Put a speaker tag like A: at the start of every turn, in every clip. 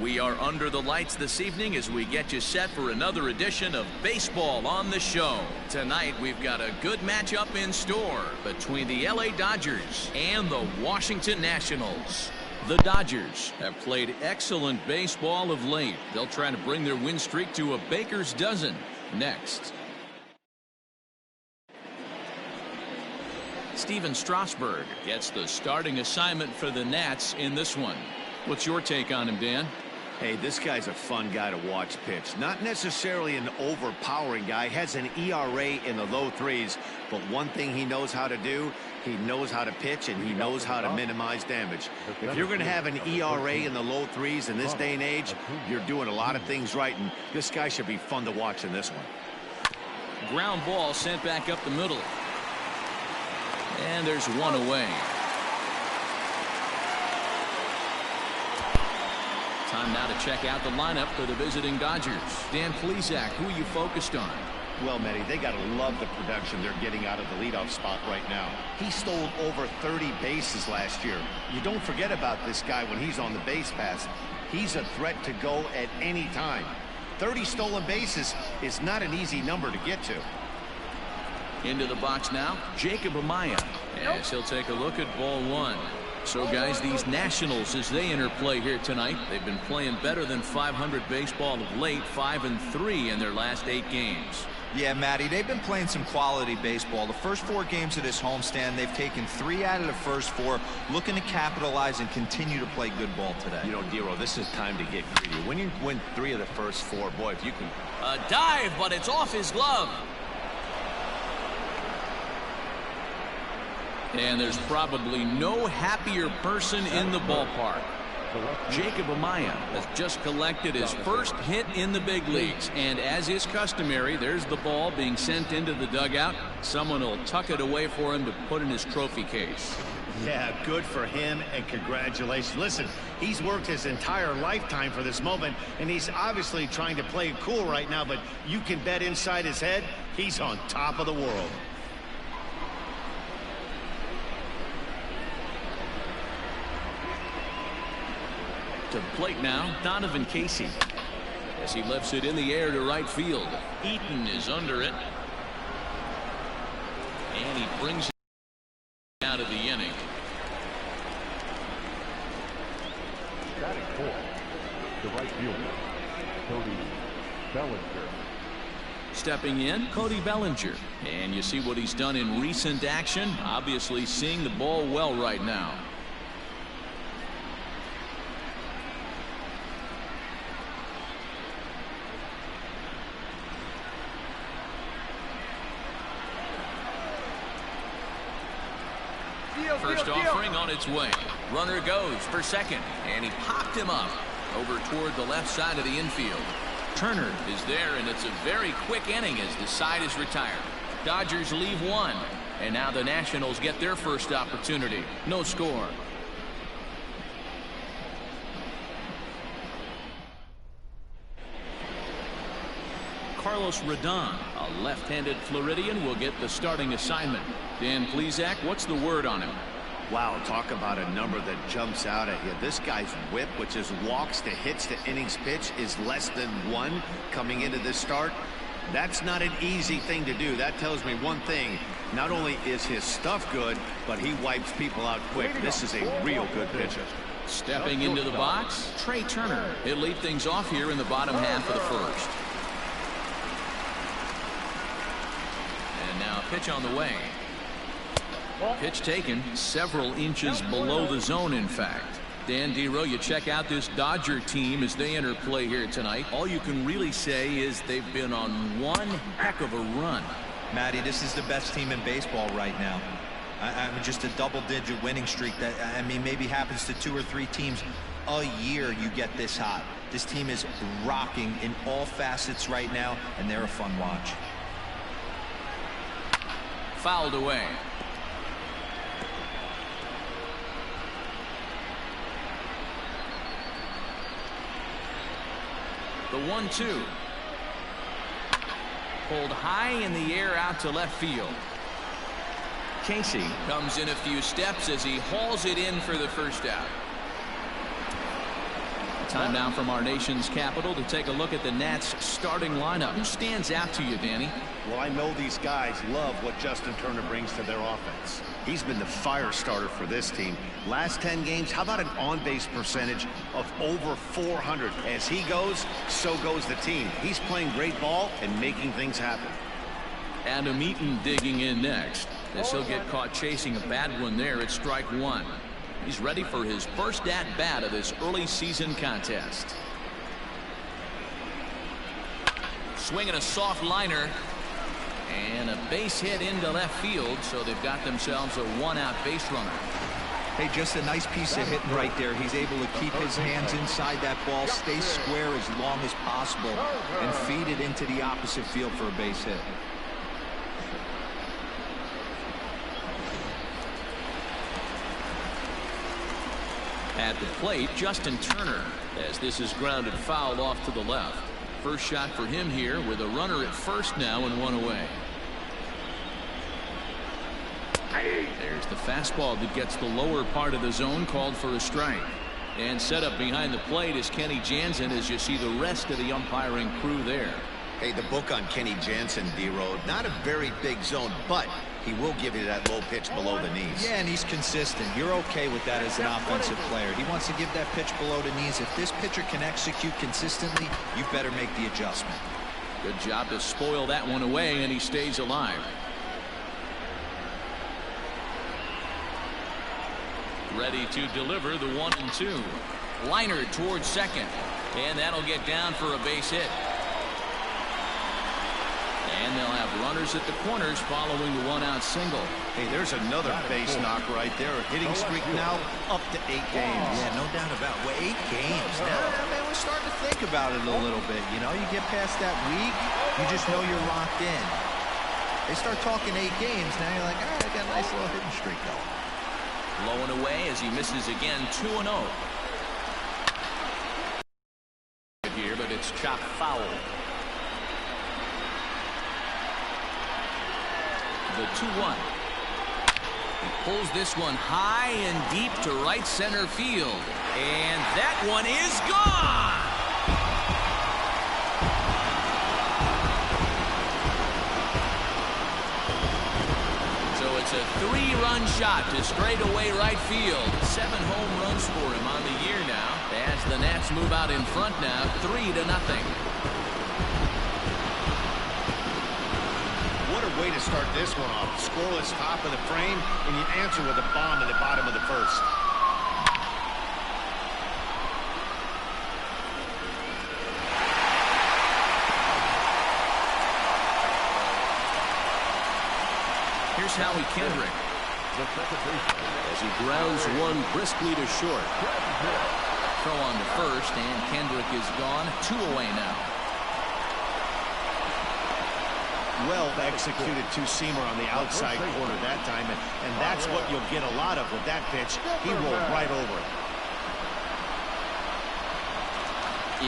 A: We are under the lights this evening as we get you set for another edition of Baseball on the Show. Tonight we've got a good matchup in store between the LA Dodgers and the Washington Nationals. The Dodgers have played excellent baseball of late. They'll try to bring their win streak to a baker's dozen next. Steven Strasburg gets the starting assignment for the Nats in this one. What's your take on him, Dan?
B: Hey, this guy's a fun guy to watch pitch. Not necessarily an overpowering guy. Has an ERA in the low threes. But one thing he knows how to do, he knows how to pitch and he knows how to minimize damage. If you're going to have an ERA in the low threes in this day and age, you're doing a lot of things right. And this guy should be fun to watch in this one.
A: Ground ball sent back up the middle. And there's one away. Time now to check out the lineup for the visiting Dodgers. Dan Plesac, who are you focused on?
B: Well, Matty, they got to love the production they're getting out of the leadoff spot right now. He stole over 30 bases last year. You don't forget about this guy when he's on the base pass. He's a threat to go at any time. 30 stolen bases is not an easy number to get to.
A: Into the box now, Jacob Amaya, as he'll take a look at ball one. So, guys, these Nationals, as they enter play here tonight, they've been playing better than 500 baseball of late, 5-3 in their last 8 games.
C: Yeah, Matty, they've been playing some quality baseball. The first 4 games of this homestand, they've taken 3 out of the first 4, looking to capitalize and continue to play good ball today.
B: You know, Dero, this is time to get greedy. When you win 3 of the first 4, boy, if you can...
A: A dive, but it's off his glove. And there's probably no happier person in the ballpark. Jacob Amaya has just collected his first hit in the big leagues. And as is customary, there's the ball being sent into the dugout. Someone will tuck it away for him to put in his trophy case.
B: Yeah, good for him, and congratulations. Listen, he's worked his entire lifetime for this moment, and he's obviously trying to play it cool right now, but you can bet inside his head, he's on top of the world.
A: To the plate now, Donovan Casey, as he lifts it in the air to right field. Eaton is under it, and he brings it out of the inning.
D: Batting fourth, the right fielder, Cody Bellinger.
A: Stepping in, Cody Bellinger, and you see what he's done in recent action. Obviously seeing the ball well right now. First offering on its way. Runner goes for second, and he popped him up over toward the left side of the infield. Turner is there, and it's a very quick inning as the side is retired. Dodgers leave 1, and now the Nationals get their first opportunity. No score. Carlos Rodon, a left-handed Floridian, will get the starting assignment. Dan Plesac, what's the word on him?
B: Wow, talk about a number that jumps out at you. This guy's whip, which is walks to hits to innings pitch, is less than 1 coming into this start. That's not an easy thing to do. That tells me one thing. Not only is his stuff good, but he wipes people out quick. This is a real good pitcher.
A: Stepping into the box, Trey Turner. He'll lead things off here in the bottom half of the first. And now a pitch on the way. Pitch taken several inches below the zone, in fact. Dan Dero, you check out this Dodger team as they enter play here tonight. All you can really say is they've been on one heck of a run.
C: Matty, this is the best team in baseball right now. I mean, just a double-digit winning streak that, I mean, maybe happens to 2 or 3 teams a year. You get this hot. This team is rocking in all facets right now, and they're a fun watch.
A: Fouled away. The 1-2. Pulled high in the air out to left field. Casey comes in a few steps as he hauls it in for the first out. Time now from our nation's capital to take a look at the Nats starting lineup. Who stands out to you, Danny?
B: Well, I know these guys love what Justin Turner brings to their offense. He's been the fire starter for this team. Last 10 games, how about an on-base percentage of over 400? As he goes, so goes the team. He's playing great ball and making things happen.
A: Adam Eaton digging in next, as he'll get caught chasing a bad one there at strike one. He's ready for his first at-bat of this early season contest. Swinging a soft liner. And a base hit into left field, so they've got themselves a one-out base runner.
C: Hey, just a nice piece of hitting right there. He's able to keep his hands inside that ball, stay square as long as possible, and feed it into the opposite field for a base hit.
A: At the plate, Justin Turner, as this is grounded foul off to the left. First shot for him here with a runner at first now and one away. There's the fastball that gets the lower part of the zone, called for a strike. And set up behind the plate is Kenny Jansen, as you see the rest of the umpiring crew there.
B: Hey, the book on Kenny Jansen, D-Road, not a very big zone, but he will give you that low pitch below the knees.
C: Yeah, and he's consistent. You're okay with that as an offensive player. He wants to give that pitch below the knees. If this pitcher can execute consistently, you better make the adjustment.
A: Good job to spoil that one away, and he stays alive. Ready to deliver the 1-2. Liner towards second, and that'll get down for a base hit. And they'll have runners at the corners following the one-out single.
B: Hey, there's another base knock right there. A hitting streak now up to 8 games.
C: Yeah, no doubt about it. 8 games. Now, man, we're starting to think about it a little bit. You know, you get past that week, you just know you're locked in. They start talking 8 games, now you're like, all right, I got a nice little hitting streak going.
A: Low and away as he misses again, 2-0. Here, but it's chopped foul. The 2-1. He pulls this one high and deep to right center field. And that one is gone! So it's a 3-run shot to straightaway right field. 7 home runs for him on the year now, as the Nats move out in front now, 3-0.
B: Way to start this one off. Scoreless top of the frame, and you answer with a bomb in the bottom of the first.
A: Here's Howie Kendrick as he grounds one briskly to short. Throw on to first, and Kendrick is gone. 2 away now.
B: Well executed two-seamer on the outside corner that time, and that's what you'll get a lot of with that pitch. He rolled right over it.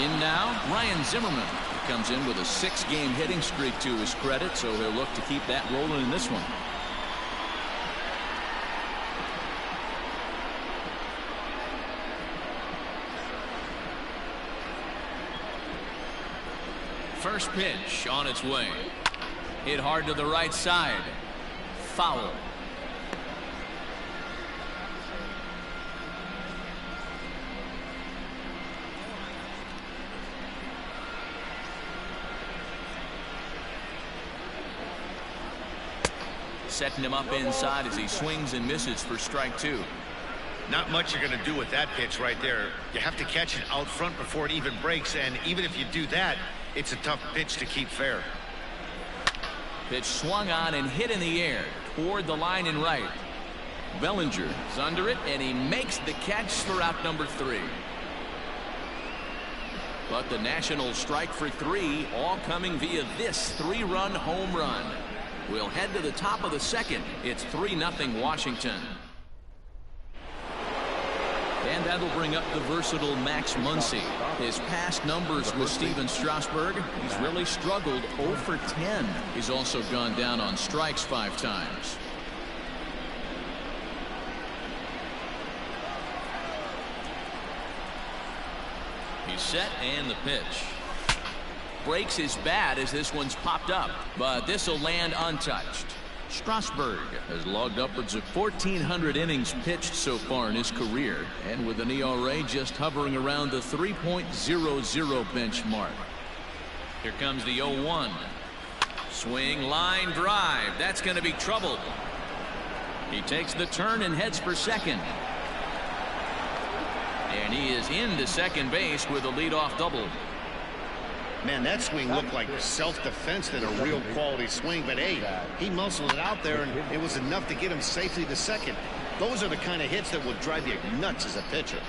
A: In now, Ryan Zimmerman. He comes in with a 6-game hitting streak to his credit, so he'll look to keep that rolling in this one. First pitch on its way. Hit hard to the right side. Foul. Setting him up inside as he swings and misses for strike 2.
B: Not much you're going to do with that pitch right there. You have to catch it out front before it even breaks, and even if you do that, it's a tough pitch to keep fair.
A: Pitch swung on and hit in the air toward the line and right. Bellinger is under it, and he makes the catch for out number 3. But the Nationals strike for 3, all coming via this 3-run home run. We'll head to the top of the second. It's 3-0 Washington. And that'll bring up the versatile Max Muncy. His past numbers with Steven Strasburg, he's really struggled 0 for 10. He's also gone down on strikes 5 times. He's set and the pitch. Breaks his bat as this one's popped up, but this will land untouched. Strasburg has logged upwards of 1,400 innings pitched so far in his career, and with an ERA just hovering around the 3.00 benchmark. Here comes the 0-1. Swing, line drive. That's going to be trouble. He takes the turn and heads for second. And he is into second base with a leadoff double.
B: Man, that swing looked like self-defense than a real quality swing, but hey, he muscled it out there, and it was enough to get him safely to second. Those are the kind of hits that will drive you nuts as a pitcher.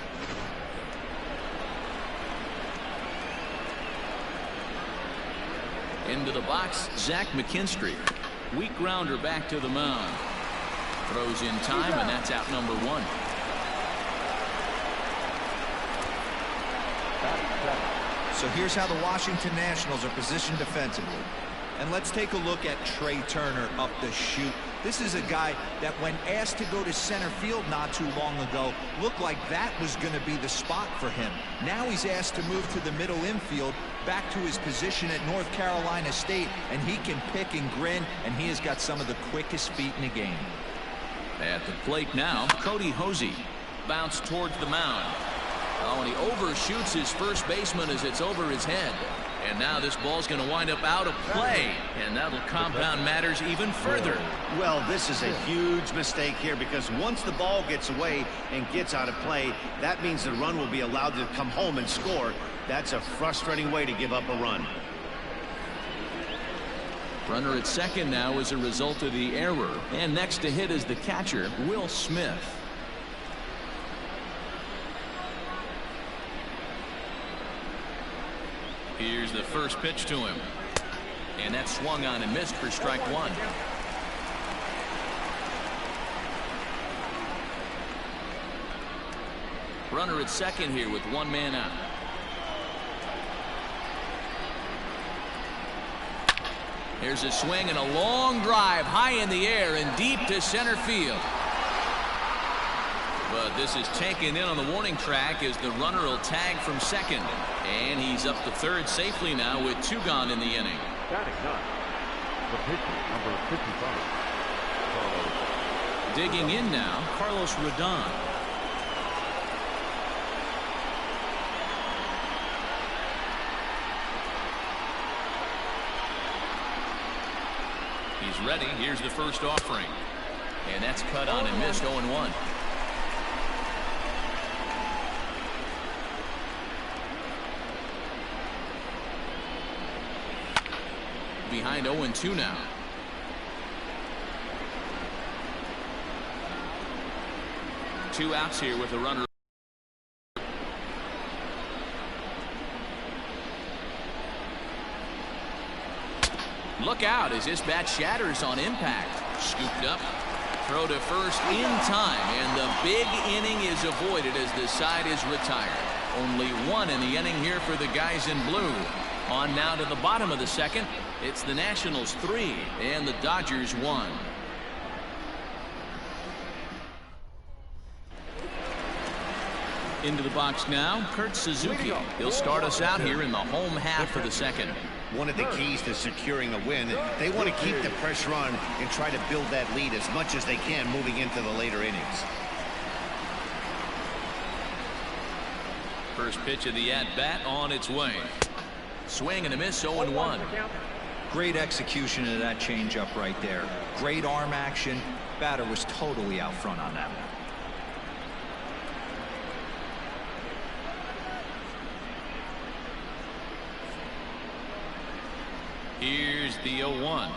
A: Into the box, Zach McKinstry. Weak grounder back to the mound. Throws in time, and that's out number 1.
C: So here's how the Washington Nationals are positioned defensively. And let's take a look at Trey Turner up the chute. This is a guy that when asked to go to center field not too long ago, looked like that was going to be the spot for him. Now he's asked to move to the middle infield, back to his position at North Carolina State, and he can pick and grin, and he has got some of the quickest feet in the game.
A: At the plate now, Cody Hosey. Bounce towards the mound. Oh, and he overshoots his first baseman as it's over his head. And now this ball's going to wind up out of play, and that'll compound matters even further.
B: Well, this is a huge mistake here, because once the ball gets away and gets out of play, that means the run will be allowed to come home and score. That's a frustrating way to give up a run.
A: Runner at second now as a result of the error, and next to hit is the catcher, Will Smith. Here's the first pitch to him, and that swung on and missed for strike 1. Runner at second here with 1 man out. Here's a swing and a long drive high in the air and deep to center field. But this is taken in on the warning track as the runner will tag from second. And he's up to third safely now with 2 gone in the inning.
D: Batting ninth, the pitcher, number 55.
A: Digging in now, Carlos Rodon. He's ready. Here's the first offering. And that's cut on and missed. 0-1. Behind 0-2 now. Two outs here with a runner. Look out as this bat shatters on impact. Scooped up. Throw to first in time, and the big inning is avoided as the side is retired. Only 1 in the inning here for the guys in blue. On now to the bottom of the second. It's the Nationals 3 and the Dodgers 1. Into the box now, Kurt Suzuki. He'll start us out here in the home half of the second.
B: One of the keys to securing a win, they want to keep the pressure on and try to build that lead as much as they can moving into the later innings.
A: First pitch of the at-bat on its way. Swing and a miss, 0-1.
C: Great execution of that changeup right there. Great arm action. Batter was totally out front on that one.
A: Here's the 0-1.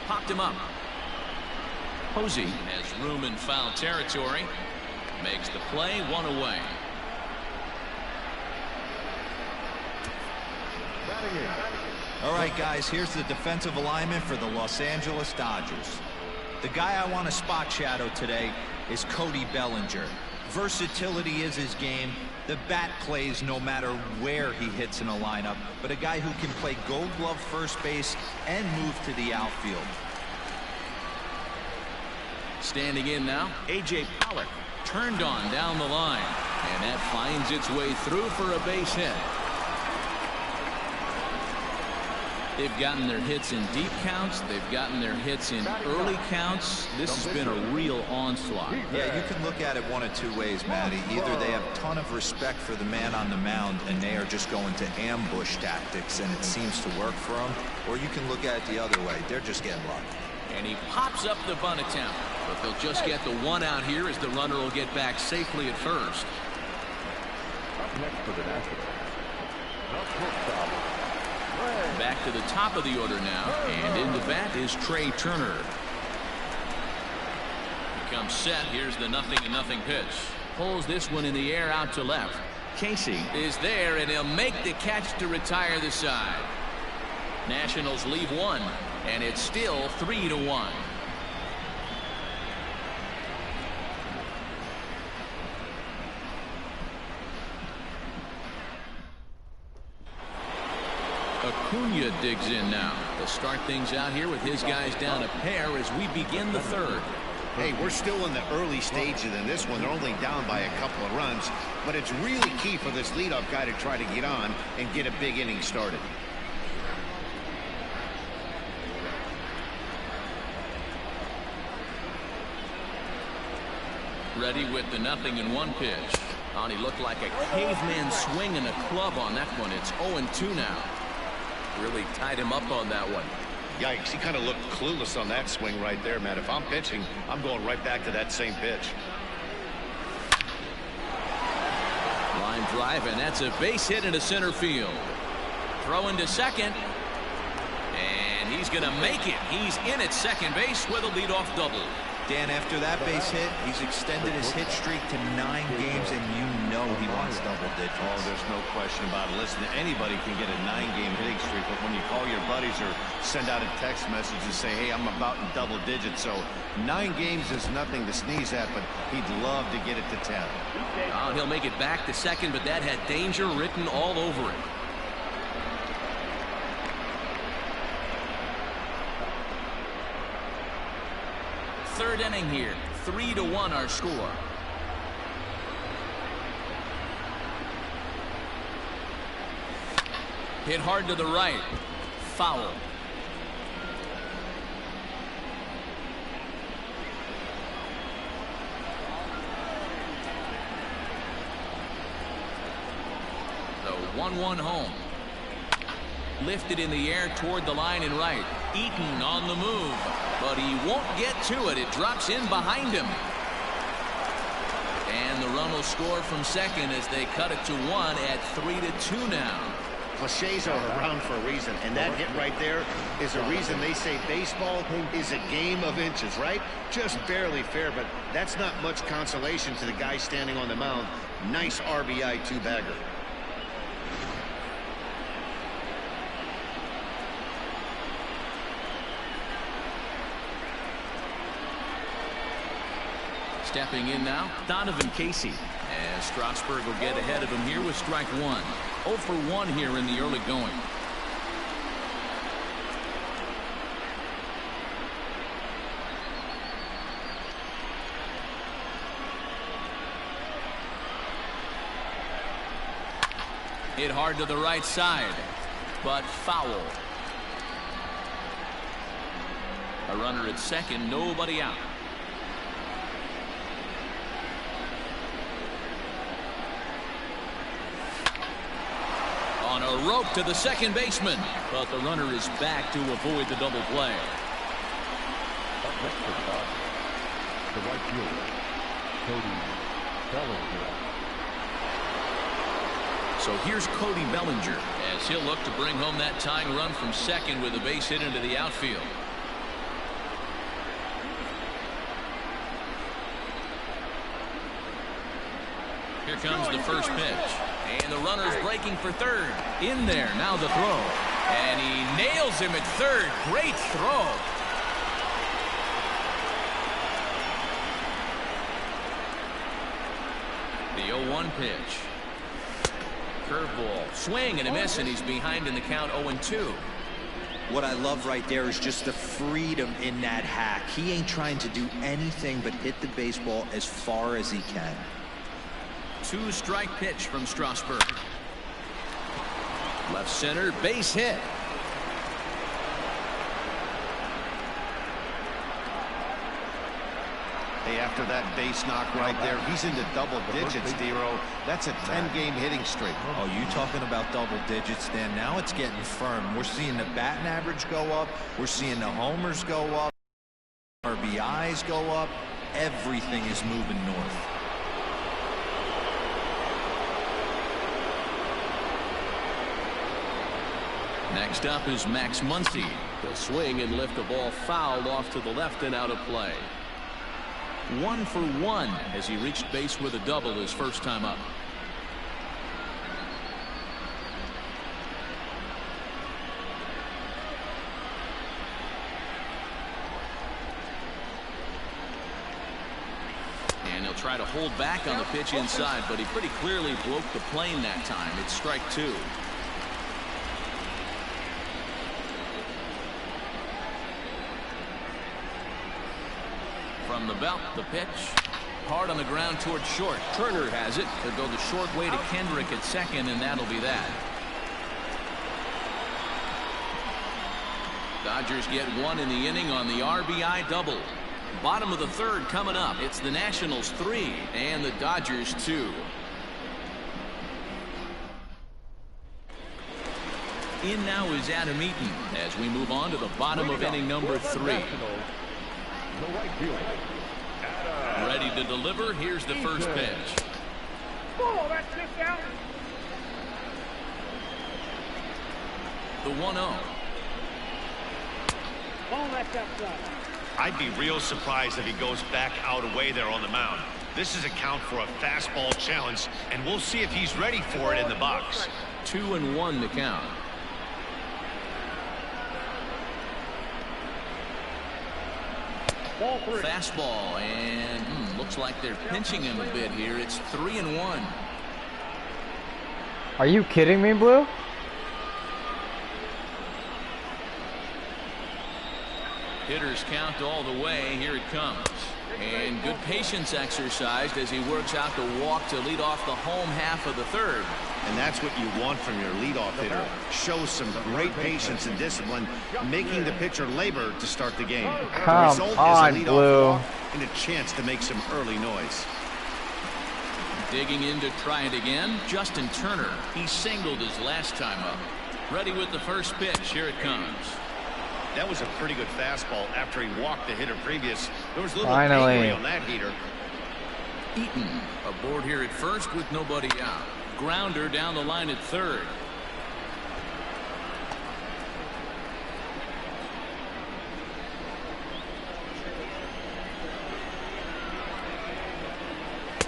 A: Popped him up. Hosey has room in foul territory. Makes the play, 1 away.
C: All right, guys, here's the defensive alignment for the Los Angeles Dodgers. The guy I want to spot shadow today is Cody Bellinger. Versatility is his game. The bat plays no matter where he hits in a lineup, but a guy who can play Gold Glove first base and move to the outfield.
A: Standing in now, A.J. Pollock, turned on down the line, and that finds its way through for a base hit. They've gotten their hits in deep counts. They've gotten their hits in early counts. This has been a real onslaught.
C: Yeah, you can look at it one of two ways, Matty. Either they have a ton of respect for the man on the mound and they are just going to ambush tactics and it seems to work for them, or you can look at it the other way. They're just getting lucky.
A: And he pops up the bunt attempt, but they'll just get the one out here as the runner will get back safely at first.
D: Up next for the Nationals, the shortstop,
A: Back to the top of the order now, and in the bat is Trey Turner. He comes set. Here's the 0-0 pitch. Pulls this one in the air out to left. Casey is there, and he'll make the catch to retire the side. Nationals leave one, and it's still 3-1. Acuna digs in now to start things out here with his guys down a pair as we begin the third.
B: Hey, we're still in the early stages in this one. They're only down by a couple of runs, but it's really key for this leadoff guy to try to get on and get a big inning started.
A: Ready with the 0-1 pitch. Oh, he looked like a caveman swinging a club on that one. It's 0-2 now. Really tied him up on that one.
B: Yikes, he kind of looked clueless on that swing right there, man. If I'm pitching, I'm going right back to that same pitch.
A: Line drive, and that's a base hit into center field. Throw into second. And he's going to make it. He's in at second base with a leadoff double.
C: Dan, after that base hit, he's extended his hit streak to 9 games, and you know he wants double digits.
B: Oh, there's no question about it. Listen, anybody can get a 9-game hitting streak, but when you call your buddies or send out a text message and say, hey, I'm about in double digits, so 9 games is nothing to sneeze at, but he'd love to get it to 10.
A: Oh, he'll make it back to second, but that had danger written all over it. Third inning here, 3-1 our score. Hit hard to the right. Foul. The 1-1 home. Lifted in the air toward the line and right. Eaton on the move, but he won't get to it. It drops in behind him. And the run will score from second as they cut it to 1 at 3-2 now.
B: Cliches are around for a reason, and that hit right there is a reason they say baseball is a game of inches, right? Just barely fair, but that's not much consolation to the guy standing on the mound. Nice RBI two-bagger.
A: Stepping in now, Donovan Casey, as Strasburg will get ahead of him here with strike 1. 0 for 1 here in the early going. Hit hard to the right side, but foul. A runner at second, nobody out. On a rope to the second baseman, but the runner is back to avoid the double play.
D: up next for the right fielder, Cody Bellinger.
A: So here's Cody Bellinger as he'll look to bring home that tying run from second with a base hit into the outfield. Here comes the first pitch. And the runner's breaking for third. In there, now the throw. And he nails him at third. Great throw. The 0-1 pitch. Curveball. Swing and a miss, and he's behind in the count 0-2.
C: What I love right there is just the freedom in that hack. He ain't trying to do anything but hit the baseball as far as he can.
A: 2-strike pitch from Strasburg. Left center, base hit.
B: Hey, after that base knock right there, he's into double digits, Dero. That's a 10-game hitting streak.
C: Oh, you talking about double digits, Dan? Now it's getting firm. We're seeing the batting average go up. We're seeing the homers go up. RBIs go up. Everything is moving north.
A: Next up is Max Muncy. He'll swing and lift the ball fouled off to the left and out of play. 1 for 1 as he reached base with a double his first time up. And he'll try to hold back on the pitch inside, but he pretty clearly broke the plane that time. It's strike 2. From the belt, the pitch. Hard on the ground towards short. Turner has it. He'll go the short way to Kendrick at second, and that'll be that. Dodgers get 1 in the inning on the RBI double. Bottom of the third coming up. It's the Nationals 3 and the Dodgers 2. In now is Adam Eaton as we move on to the bottom of inning number 3. Ready to deliver. Here's the first pitch. The 1-0.
B: I'd be real surprised if he goes back out away there on the mound. This is a count for a fastball challenge, and we'll see if he's ready for it in the box.
A: 2-1 to count. Fastball, and looks like they're pinching him a bit here. It's 3-1.
E: Are you kidding me, Blue?
A: Hitters count all the way. Here it comes. And good patience exercised as he works out the walk to lead off the home half of the third.
B: And that's what you want from your leadoff hitter. Shows some great patience and discipline, making the pitcher labor to start the game.
E: Come on, Blue.
B: And a chance to make some early noise.
A: Digging in to try it again, Justin Turner. He singled his last time up. Ready with the first pitch. Here it comes.
B: That was a pretty good fastball after he walked the hitter previous. There was a little
E: Finally
B: angry on that heater.
A: Eaton aboard here at first with nobody out. Grounder down the line at third.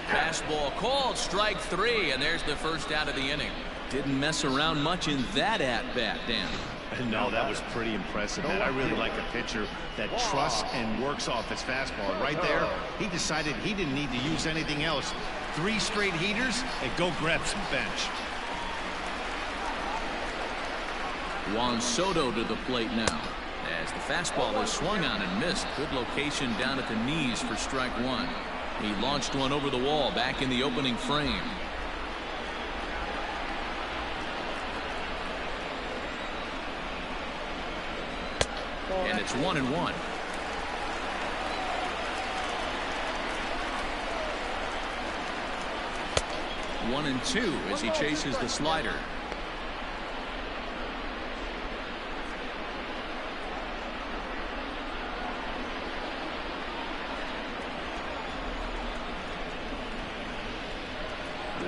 A: Fastball called, strike 3, and there's the first out of the inning. Didn't mess around much in that at-bat, Dan.
B: No, that was pretty impressive, man. I really like a pitcher that trusts and works off his fastball. Right there, he decided he didn't need to use anything else. 3 straight heaters and go grab some bench.
A: Juan Soto to the plate now as the fastball is swung on and missed. Good location down at the knees for strike 1. He launched one over the wall back in the opening frame. And it's 1-1. One and 2 as he chases the slider.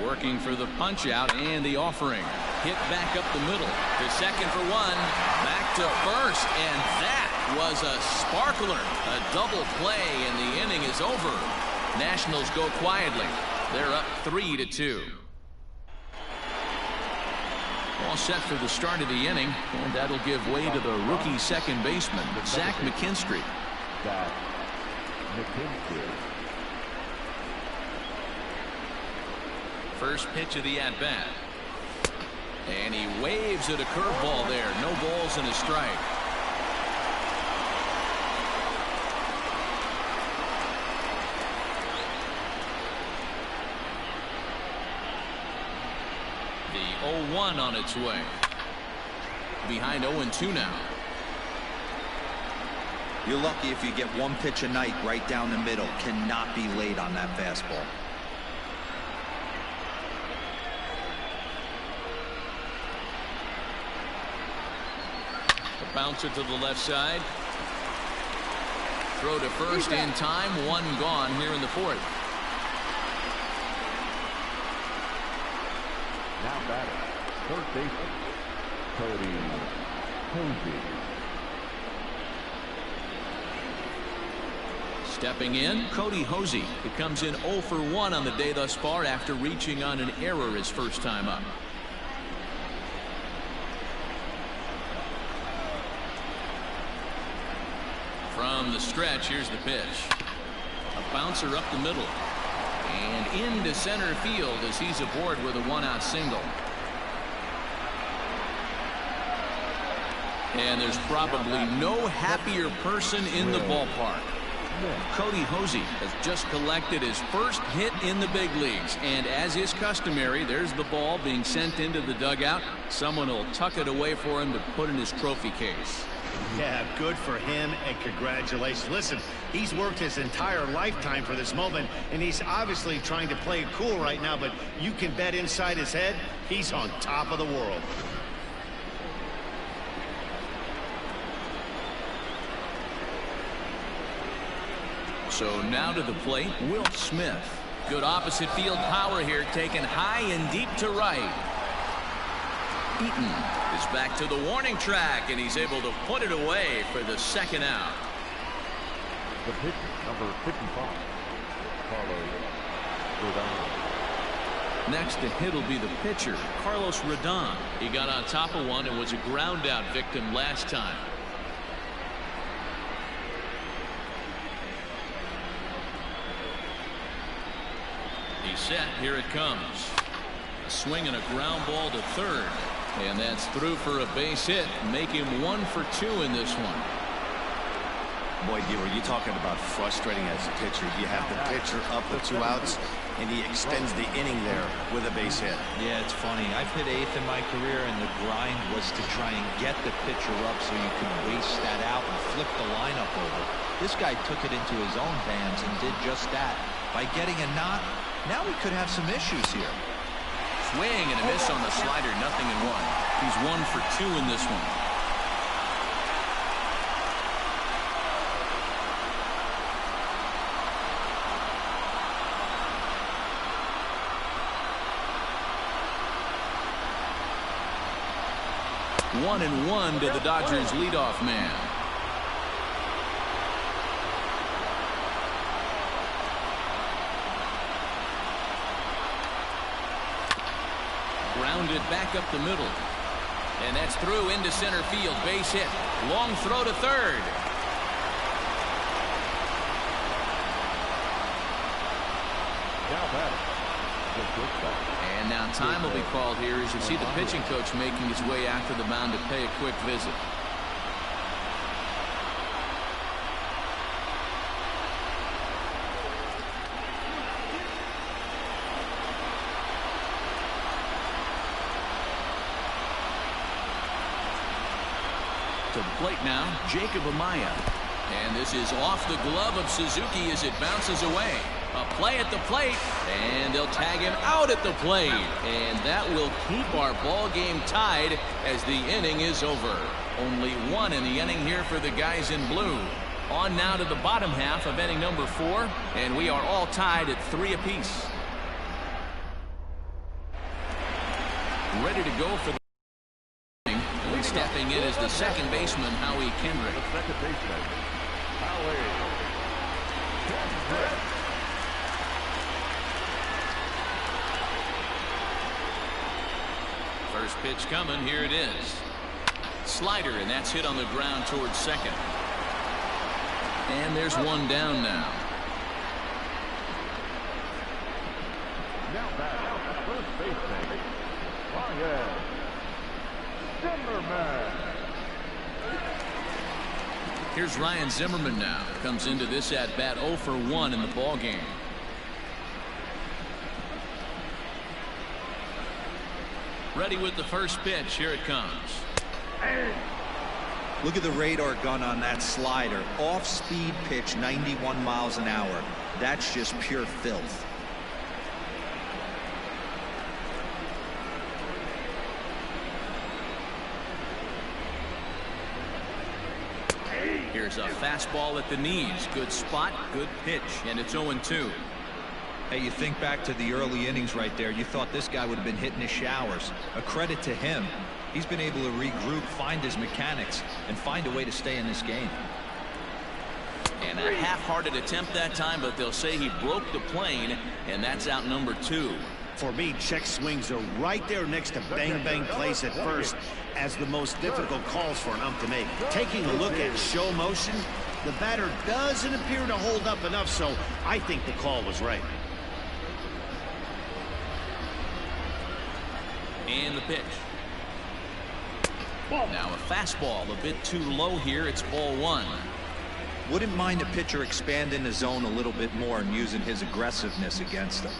A: Working for the punch out and the offering. Hit back up the middle to second for 1. Back to first, and that was a sparkler. A double play, and the inning is over. Nationals go quietly. They're up 3-2. All set for the start of the inning, and that'll give way to the rookie second baseman, Zach McKinstry. First pitch of the at-bat. And he waves at a curveball there. No balls and a strike. The 0-1 on its way. Behind 0-2 now.
C: You're lucky if you get one pitch a night right down the middle. Cannot be late on that fastball.
A: A bouncer to the left side. Throw to first in time. One gone here in the fourth.
D: Now batting, third baseman, Cody Hosey.
A: Stepping in, Cody Hosey. It comes in 0 for 1 on the day thus far after reaching on an error his first time up. From the stretch, here's the pitch. A bouncer up the middle. And into center field as he's aboard with a one-out single. And there's probably no happier person in the ballpark. Cody Hosey has just collected his first hit in the big leagues. And as is customary, there's the ball being sent into the dugout. Someone will tuck it away for him to put in his trophy case.
B: Yeah, good for him, and congratulations. Listen, he's worked his entire lifetime for this moment, and he's obviously trying to play it cool right now, but you can bet inside his head, he's on top of the world.
A: So now to the plate, Will Smith. Good opposite field power here, taken high and deep to right. Eaton is back to the warning track, and he's able to put it away for the second out.
D: The pitcher, number 55, Carlos Rodon.
A: Next to hit will be the pitcher, Carlos Rodon. He got on top of one and was a ground out victim last time. He's set. Here it comes. A swing and a ground ball to third. And that's through for a base hit. Make him 1 for 2 in this one.
B: Boy, Dewar, you're talking about frustrating as a pitcher. You have the pitcher up with 2 outs, and he extends the inning there with a base hit.
C: Yeah, it's funny. I've hit 8th in my career, and the grind was to try and get the pitcher up so you could waste that out and flip the lineup over. This guy took it into his own hands and did just that. By getting a knock, now we could have some issues here.
A: Swing and a miss on the slider, 0-1. He's 1 for 2 in this one. One and 1 to the Dodgers leadoff man. Grounded back up the middle. And that's through into center field. Base hit. Long throw to third.
D: Now batting, the shortstop.
A: And now time will be called here as you see the pitching coach making his way out to the mound to pay a quick visit. To the plate now, Jacob Amaya. And this is off the glove of Suzuki as it bounces away. A play at the plate, and they'll tag him out at the plate. And that will keep our ball game tied as the inning is over. Only 1 in the inning here for the guys in blue. On now to the bottom half of inning number 4, and we are all tied at 3 apiece. Ready to go for the stepping in as the second baseman, Howie Kendrick.
D: The second baseman, Howie Kendrick.
A: First pitch coming. Here it is. Slider, and that's hit on the ground towards second. And there's one down now.
D: Now back. Facing Ryan Zimmerman.
A: Here's Ryan Zimmerman now. Comes into this at bat 0 for 1 in the ball game. Ready with the first pitch. Here it comes.
C: Look at the radar gun on that slider. Off-speed pitch, 91 miles an hour. That's just pure filth.
A: Here's a fastball at the knees. Good spot, good pitch, and it's 0-2.
C: Hey, you think back to the early innings right there. You thought this guy would have been hitting his showers. A credit to him. He's been able to regroup, find his mechanics, and find a way to stay in this game.
A: And a half-hearted attempt that time, but they'll say he broke the plane, and that's out number 2.
B: For me, check swings are right there next to bang-bang plays at first as the most difficult calls for an ump to make. Taking a look at show motion, the batter doesn't appear to hold up enough, so I think the call was right.
A: And the pitch. Now a fastball a bit too low here. It's ball 1.
C: Wouldn't mind a pitcher expanding the zone a little bit more and using his aggressiveness against them.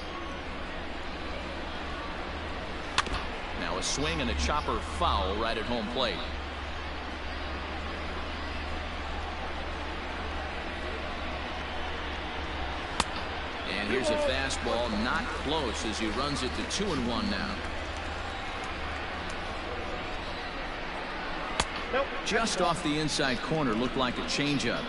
A: Now a swing and a chopper foul right at home plate. And here's a fastball not close as he runs it to 2-1 now. Just off the inside corner, looked like a changeup.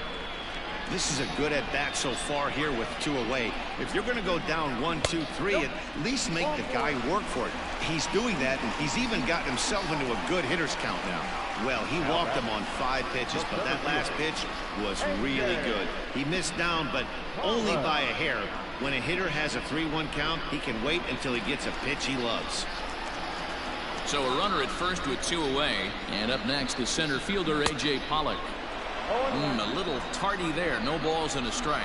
B: This is a good at-bat so far here with 2 away. If you're going to go down 1, 2, 3, at least make the guy work for it. He's doing that, and he's even gotten himself into a good hitter's count now. Well, he walked him on 5 pitches, but that last pitch was really good. He missed down, but only by a hair. When a hitter has a 3-1 count, he can wait until he gets a pitch he loves.
A: So a runner at first with 2 away, and up next is center fielder A.J. Pollock. A little tardy there. No balls and a strike.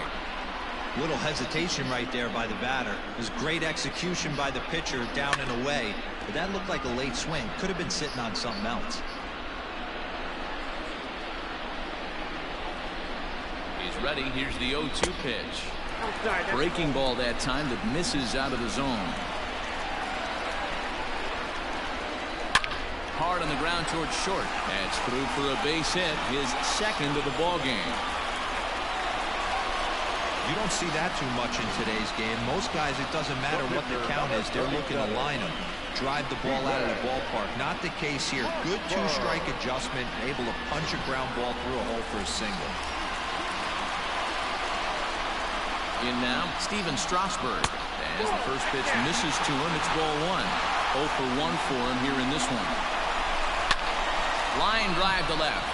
C: Little hesitation right there by the batter. It was great execution by the pitcher down and away, but that looked like a late swing. Could have been sitting on something else.
A: He's ready. Here's the 0-2 pitch. Breaking ball that time that misses out of the zone. Hard on the ground towards short. That's through for a base hit, his second of the ball game.
C: You don't see that too much in today's game. Most guys, it doesn't matter what the count is, they're looking to line them, drive the ball out of the ballpark. Not the case here. Good 2-strike adjustment, able to punch a ground ball through a hole for a single.
A: In now, Steven Strasburg. As the first pitch misses to him, it's ball 1. 0 for 1 for him here in this one. Line drive to left.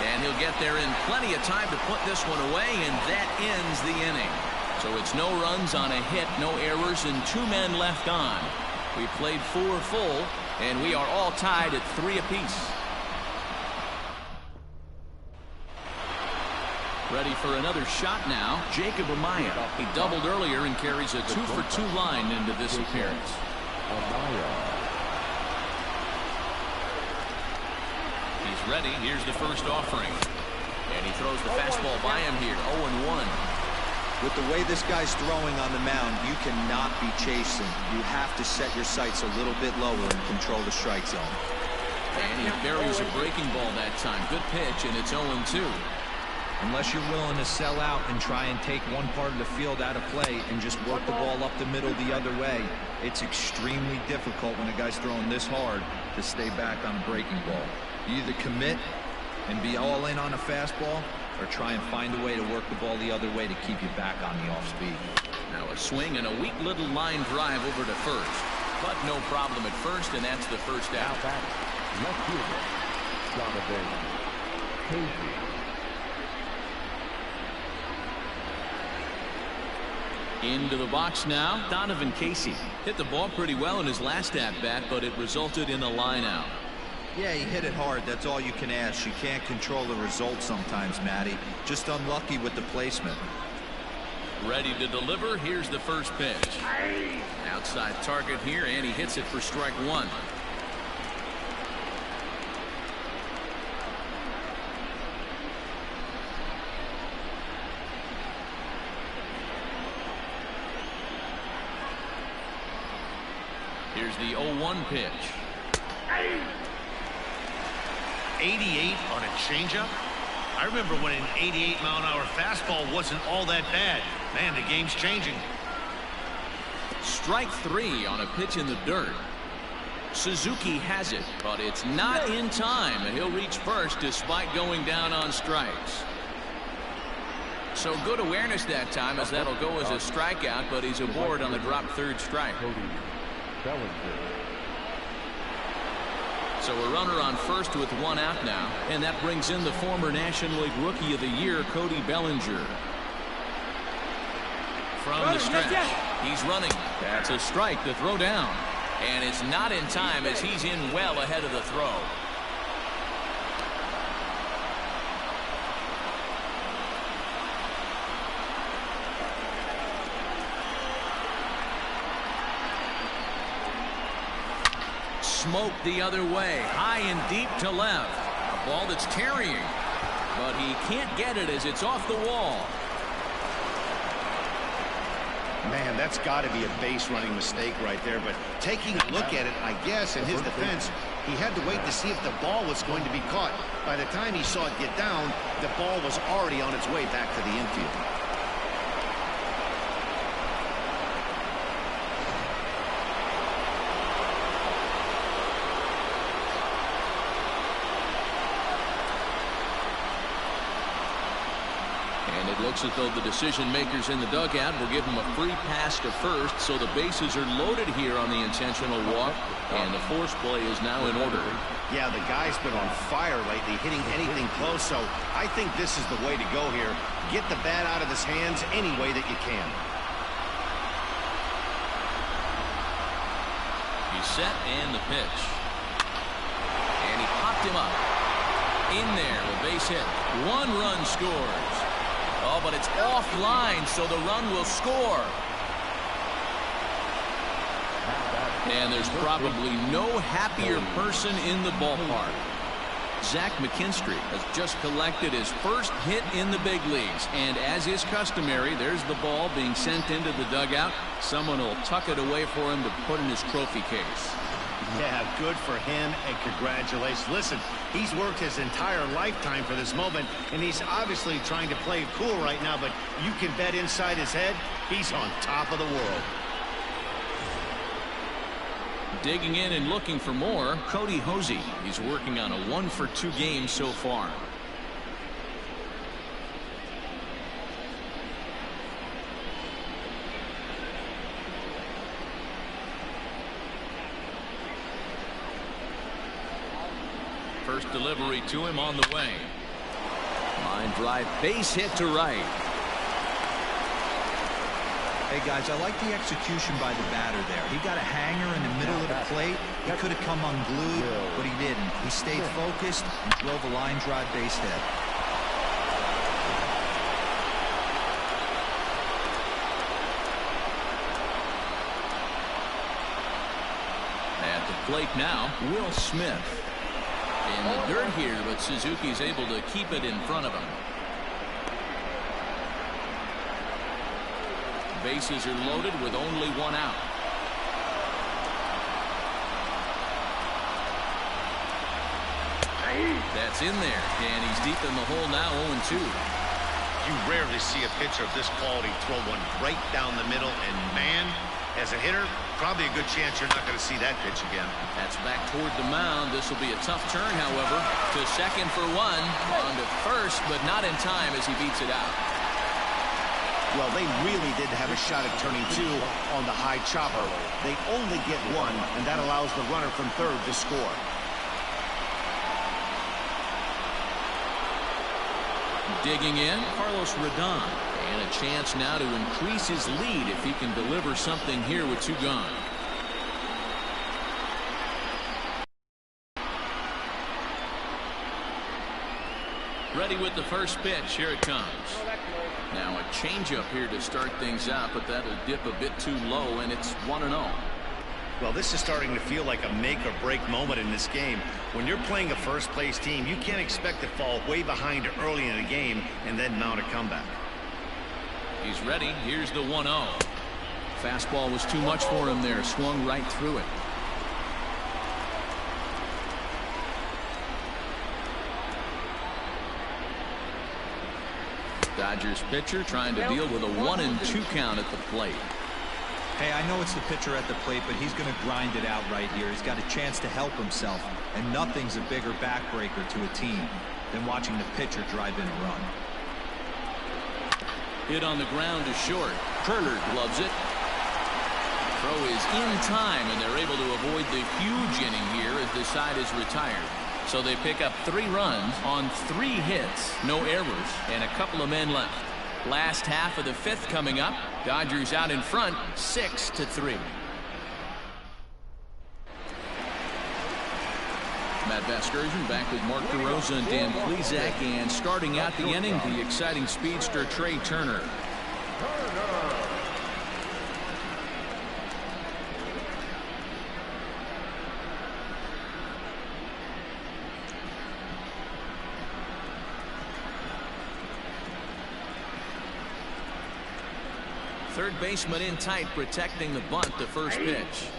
A: And he'll get there in plenty of time to put this one away, and that ends the inning. So it's no runs on a hit, no errors, and 2 men left on. We played 4 full, and we are all tied at 3 apiece. Ready for another shot now, Jacob Amaya. He doubled earlier and carries a 2 for 2 line into this appearance. He's ready. Here's the first offering. And he throws the fastball by him here. 0-1.
C: With the way this guy's throwing on the mound, you cannot be chasing. You have to set your sights a little bit lower and control the strike zone.
A: And he buries a breaking ball that time. Good pitch, and it's 0-2.
C: Unless you're willing to sell out and try and take one part of the field out of play and just work the ball up the middle the other way, it's extremely difficult when a guy's throwing this hard to stay back on a breaking ball. You either commit and be all in on a fastball or try and find a way to work the ball the other way to keep you back on the off speed.
A: Now a swing and a weak little line drive over to first. But no problem at first, and that's the first out.
D: Left fielder, Donovan Casey.
A: Into the box now, Donovan Casey. Hit the ball pretty well in his last at-bat, but it resulted in a line out.
C: Yeah, he hit it hard. That's all you can ask. You can't control the result sometimes, Matty. Just unlucky with the placement.
A: Ready to deliver. Here's the first pitch. Outside target here, and he hits it for strike one. Here's the 0-1 pitch.
F: 88 on a changeup. I remember when an 88-mile-an-hour fastball wasn't all that bad. Man, the game's changing.
A: Strike three on a pitch in the dirt. Suzuki has it, but it's not in time, and he'll reach first despite going down on strikes. So good awareness that time, as that'll go as a strikeout, but he's aboard on the drop third strike. So a runner on first with one out now, and that brings in the former National League Rookie of the Year, Cody Bellinger. From the stretch, he's running. That's a strike to throw down, and it's not in time as he's in well ahead of the throw. Smoked the other way, high and deep to left. A ball that's carrying, but he can't get it as it's off the wall.
B: Man, that's got to be a base running mistake right there, but taking a look at it, I guess in his defense, he had to wait to see if the ball was going to be caught. By the time he saw it get down, the ball was already on its way back to the infield.
A: Looks as though the decision makers in the dugout will give him a free pass to first, so the bases are loaded here on the intentional walk, and the force play is now in order.
B: Yeah, the guy's been on fire lately, hitting anything close, so I think this is the way to go here. Get the bat out of his hands any way that you can.
A: He's set, and the pitch. And he popped him up. In there, a base hit. One run scores. Oh, but it's offline, so the run will score. And there's probably no happier person in the ballpark. Zach McKinstry has just collected his first hit in the big leagues. And as is customary, there's the ball being sent into the dugout. Someone will tuck it away for him to put in his trophy case.
B: Yeah, good for him, and congratulations. Listen, he's worked his entire lifetime for this moment, and he's obviously trying to play it cool right now, but you can bet inside his head, he's on top of the world.
A: Digging in and looking for more, Cody Hosey. He's working on a 1-for-2 game so far. First delivery to him on the way. Line drive, base hit to right.
C: Hey guys, I like the execution by the batter there. He got a hanger in the middle of the plate. He could have come unglued, but he didn't. He stayed focused and drove a line drive base hit.
A: At the plate now, Will Smith. In the dirt here, but Suzuki's able to keep it in front of him. Bases are loaded with only one out. That's in there, and he's deep in the hole now, 0-2.
F: You rarely see a pitcher of this quality throw one right down the middle, and man, as a hitter, probably a good chance you're not going to see that pitch again.
A: That's back toward the mound. This will be a tough turn, however. To second for one. On to first, but not in time as he beats it out.
B: Well, they really did have a shot at turning two on the high chopper. They only get one, and that allows the runner from third to score.
A: Digging in, Carlos Rodon. And a chance now to increase his lead if he can deliver something here with two gone. Ready with the first pitch. Here it comes. Now a changeup here to start things out, but that'll dip a bit too low, and it's 1-0.
B: Well, this is starting to feel like a make-or-break moment in this game. When you're playing a first-place team, you can't expect to fall way behind early in the game and then mount a comeback.
A: He's ready. Here's the 1-0. Fastball was too much for him there. Swung right through it. Dodgers pitcher trying to deal with a 1-2 count at the plate.
C: Hey, I know it's the pitcher at the plate, but he's going to grind it out right here. He's got a chance to help himself, and nothing's a bigger backbreaker to a team than watching the pitcher drive in a run.
A: Hit on the ground to short. Turner gloves it. Throw is in time, and they're able to avoid the huge inning here as the side is retired. So they pick up 3 runs on 3 hits, no errors, and a couple of men left. Last half of the 5th coming up. Dodgers out in front, 6-3. Matt Vasgersian back with Mark DeRosa and Dan Plesac, and starting out the inning, the exciting speedster Trey Turner. Third baseman in tight, protecting the bunt, the first pitch.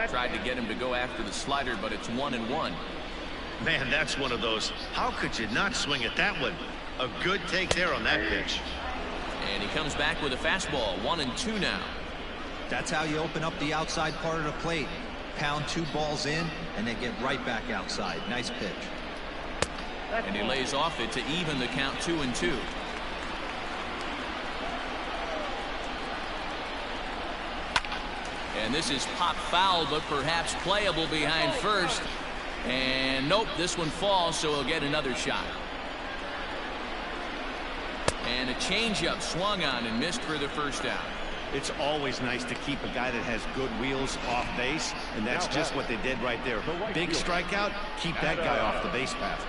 A: Tried to get him to go after the slider, but it's 1-1.
F: Man, that's one of those. How could you not swing at that one? A good take there on that pitch.
A: And he comes back with a fastball. 1-2 now.
C: That's how you open up the outside part of the plate. Pound 2 balls in, and they get right back outside. Nice pitch.
A: And he lays off it to even the count 2-2. And this is pop foul, but perhaps playable behind first. And nope, this one falls, so he'll get another shot. And a changeup swung on and missed for the first out.
B: It's always nice to keep a guy that has good wheels off base, and that's just what they did right there. Big strikeout, keep that guy off the base path.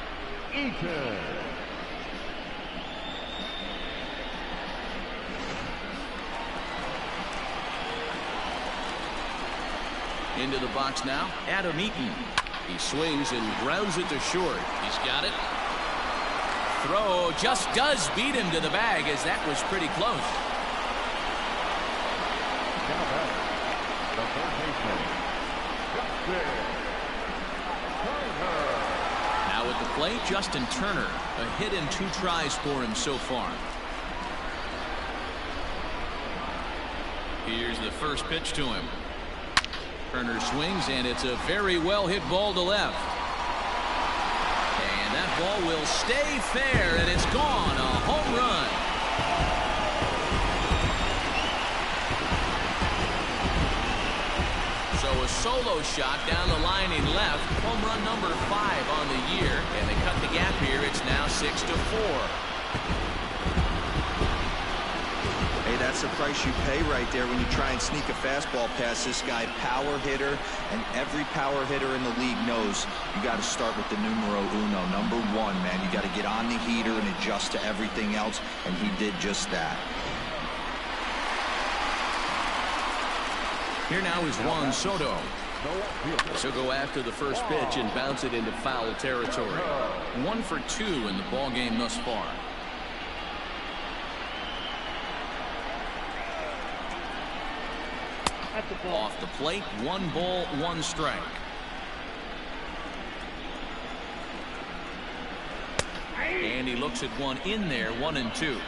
A: Into the box now, Adam Eaton. He swings and grounds it to short. He's got it. Throw just does beat him to the bag, as that was pretty close. Now at the plate, Justin Turner. A hit in 2 tries for him so far. Here's the first pitch to him. Turner swings, and it's a very well hit ball to left. And that ball will stay fair, and it's gone. A home run. So a solo shot down the line in left. Home run number 5 on the year, and they cut the gap here. It's now 6-4.
C: Hey, that's the price you pay right there when you try and sneak a fastball past this guy. Power hitter, and every power hitter in the league knows you got to start with the numero uno, number 1, man. You got to get on the heater and adjust to everything else, and he did just that.
A: Here now is Juan Soto. So go after the first pitch and bounce it into foul territory. 1 for 2 in the ball game thus far. Off the plate, 1 ball, 1 strike. And he looks at one in there, 1-2.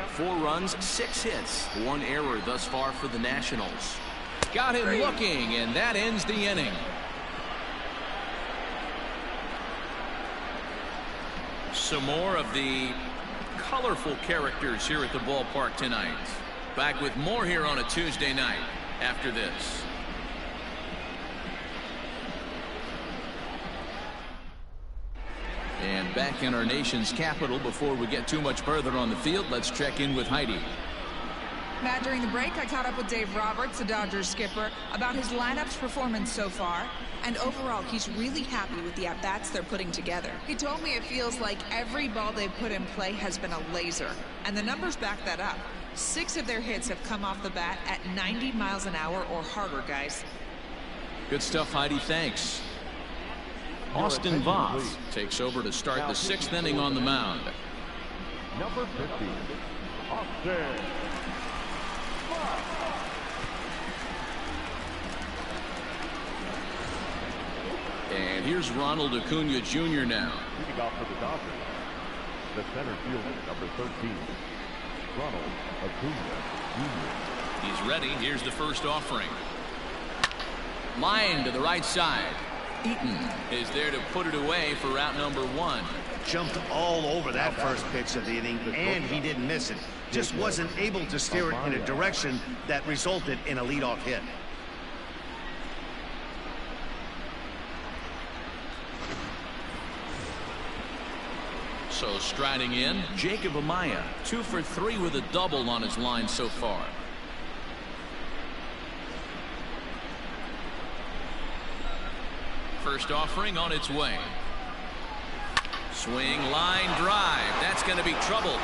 A: 4 runs, 6 hits, 1 error thus far for the Nationals. Got him looking, and that ends the inning. Some more of the colorful characters here at the ballpark tonight. Back with more here on a Tuesday night after this. And back in our nation's capital, before we get too much further on the field, let's check in with Heidi.
G: Matt, during the break, I caught up with Dave Roberts, the Dodgers skipper, about his lineup's performance so far. And overall, he's really happy with the at-bats they're putting together. He told me it feels like every ball they've put in play has been a laser. And the numbers back that up. 6 of their hits have come off the bat at 90 miles an hour or harder, guys.
A: Good stuff, Heidi. Thanks. Austin Voth takes over to start the 6th inning on the mound.
D: Number 50, Austin.
A: And here's Ronald Acuna Jr. now.
D: Leading off for the Dodgers, the center fielder, number 13, Ronald Acuna Jr.
A: He's ready. Here's the first offering. Line to the right side. Eaton is there to put it away for route number 1.
B: Jumped all over that first pitch of the inning, and he didn't miss it. Just wasn't able to steer it in a direction that resulted in a leadoff hit.
A: So striding in, Jacob Amaya, 2 for 3 with a double on his line so far. First offering on its way. Swing, line drive. That's going to be trouble.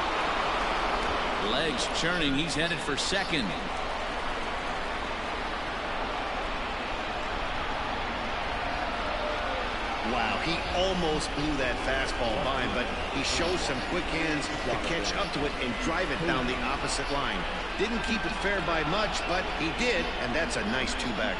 A: Legs churning. He's headed for second.
B: Wow, he almost blew that fastball by, but he shows some quick hands to catch up to it and drive it down the opposite line. Didn't keep it fair by much, but he did, and that's a nice 2-bagger.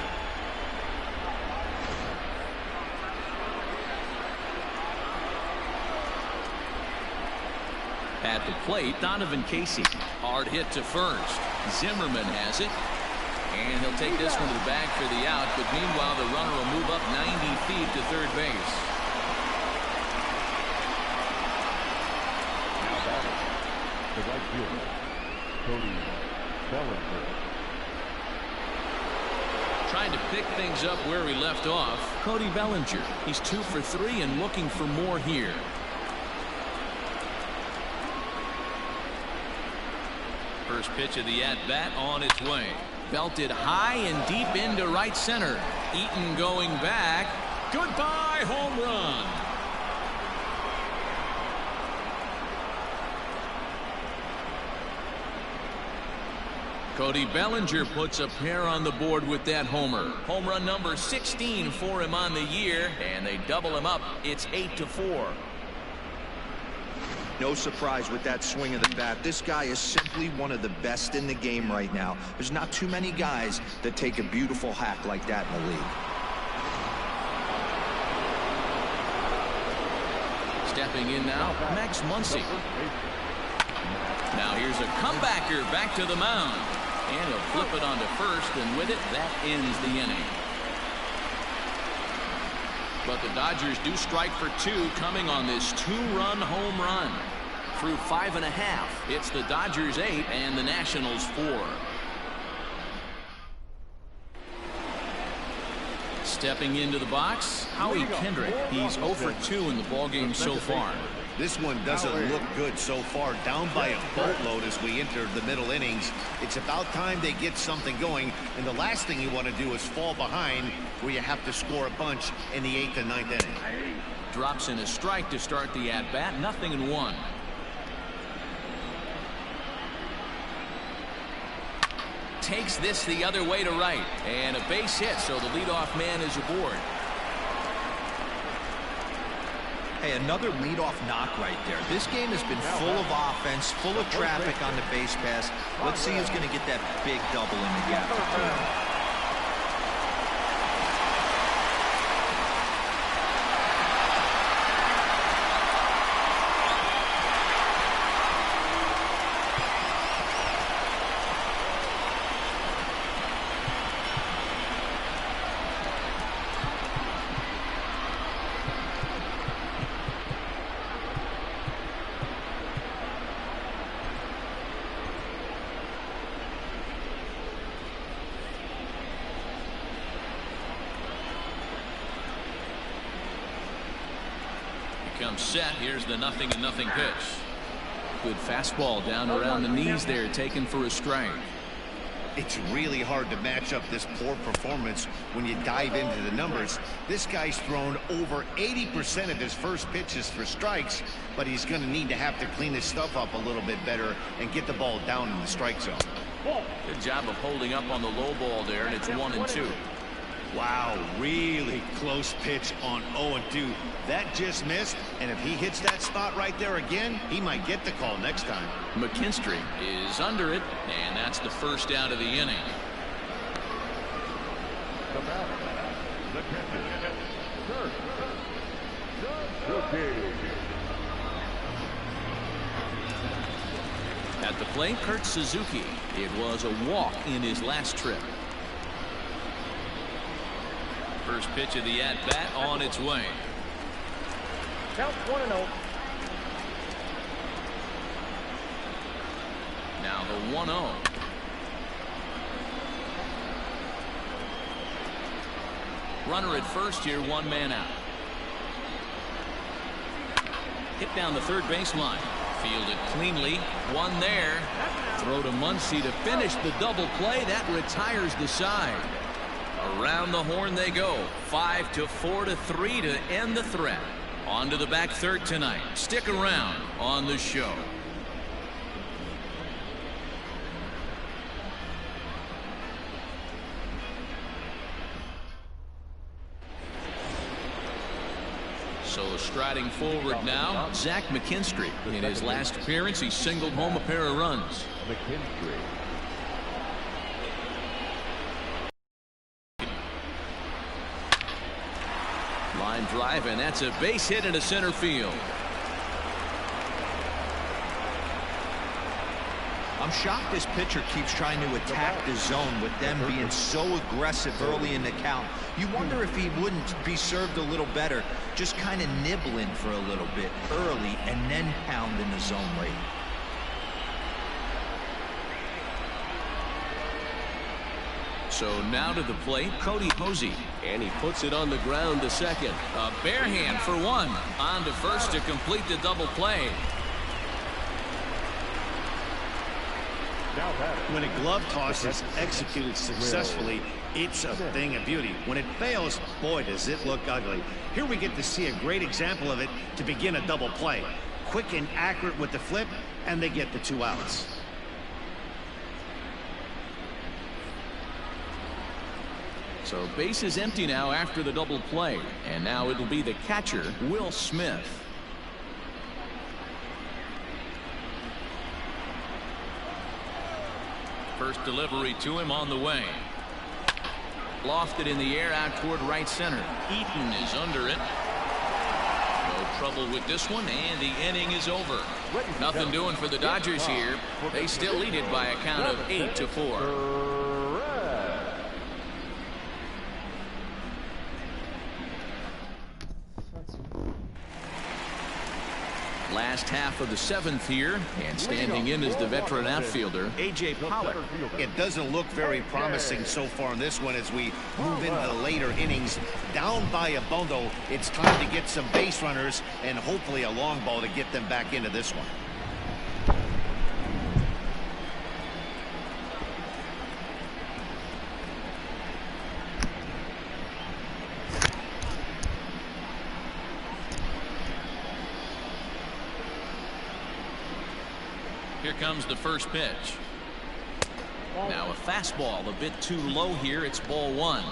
A: At the plate, Donovan Casey. Hard hit to first. Zimmerman has it. And he'll take this one to the bag for the out, but meanwhile the runner will move up 90 feet to third base.
D: Now batting, the right fielder, Cody Bellinger.
A: Trying to pick things up where we left off, Cody Bellinger. He's 2 for 3 and looking for more here. First pitch of the at-bat on its way. Belted high and deep into right center. Eaton going back. Goodbye, home run. Cody Bellinger puts a pair on the board with that homer. Home run number 16 for him on the year, and they double him up. It's 8-4.
C: No surprise with that swing of the bat. This guy is simply one of the best in the game right now. There's not too many guys that take a beautiful hack like that in the league.
A: Stepping in now, Max Muncy. Now here's a comebacker back to the mound. And he'll flip it onto first, and with it, that ends the inning. But the Dodgers do strike for 2 coming on this 2-run home run. Through 5.5, it's the Dodgers 8 and the Nationals 4. Stepping into the box, Howie Kendrick. He's 0 for 2 in the ballgame so far.
B: This one doesn't look good so far. Down by a boatload as we enter the middle innings. It's about time they get something going, and the last thing you want to do is fall behind where you have to score a bunch in the 8th and 9th inning.
A: Drops in a strike to start the at-bat. 0-1. Takes this the other way to right, and a base hit, so the leadoff man is aboard.
C: Hey, another leadoff knock right there. This game has been full of offense, full of traffic on the base pass. Let's see who's going to get that big double in the gap.
A: Comes set. Here's the 0-0 pitch. Good fastball down around the knees there, taken for a strike.
B: It's really hard to match up this poor performance when you dive into the numbers. This guy's thrown over 80% of his first pitches for strikes, but he's going to need to have to clean his stuff up a little bit better and get the ball down in the strike zone.
A: Good job of holding up on the low ball there, and it's 1-2.
B: Wow, really close pitch on 0-2. That just missed, and if he hits that spot right there again, he might get the call next time.
A: McKinstry is under it, and that's the first out of the inning.
D: The batter, the catcher, Dirk Suzuki.
A: At the plate, Kurt Suzuki. It was a walk in his last trip. First pitch of the at-bat on its way.
E: Count 1-0.
A: Now the 1-0. Runner at first here, one man out. Hit down the third baseline. Fielded cleanly. One there. Throw to Muncy to finish the double play. That retires the side. Around the horn they go. 5-4-3 to end the threat. On to the back third tonight. Stick around on the show. So striding forward now, Zach McKinstry. In his last appearance, he singled home a pair of runs.
D: McKinstry.
A: Line drive, and that's a base hit into center field.
C: I'm shocked this pitcher keeps trying to attack the zone with them being so aggressive early in the count. You wonder if he wouldn't be served a little better, just kind of nibbling for a little bit early and then pounding the zone late.
A: So now to the plate, Cody Posey. And he puts it on the ground to second. A bare hand for one. On to first to complete the double play.
B: When a glove toss is executed successfully, it's a thing of beauty. When it fails, boy, does it look ugly. Here we get to see a great example of it to begin a double play. Quick and accurate with the flip, and they get the 2 outs.
A: So base is empty now after the double play. And now it'll be the catcher, Will Smith. First delivery to him on the way. Lofted in the air out toward right center. Eaton is under it. No trouble with this one, and the inning is over. Nothing doing for the Dodgers here. They still lead it by a count of 8-4. Last half of the 7th here, and standing in is the veteran outfielder, A.J. Pollock.
B: It doesn't look very promising so far in this one as we move into the later innings. Down by a bundle, it's time to get some base runners and hopefully a long ball to get them back into this one.
A: Here comes the first pitch. Now a fastball a bit too low here. It's ball one.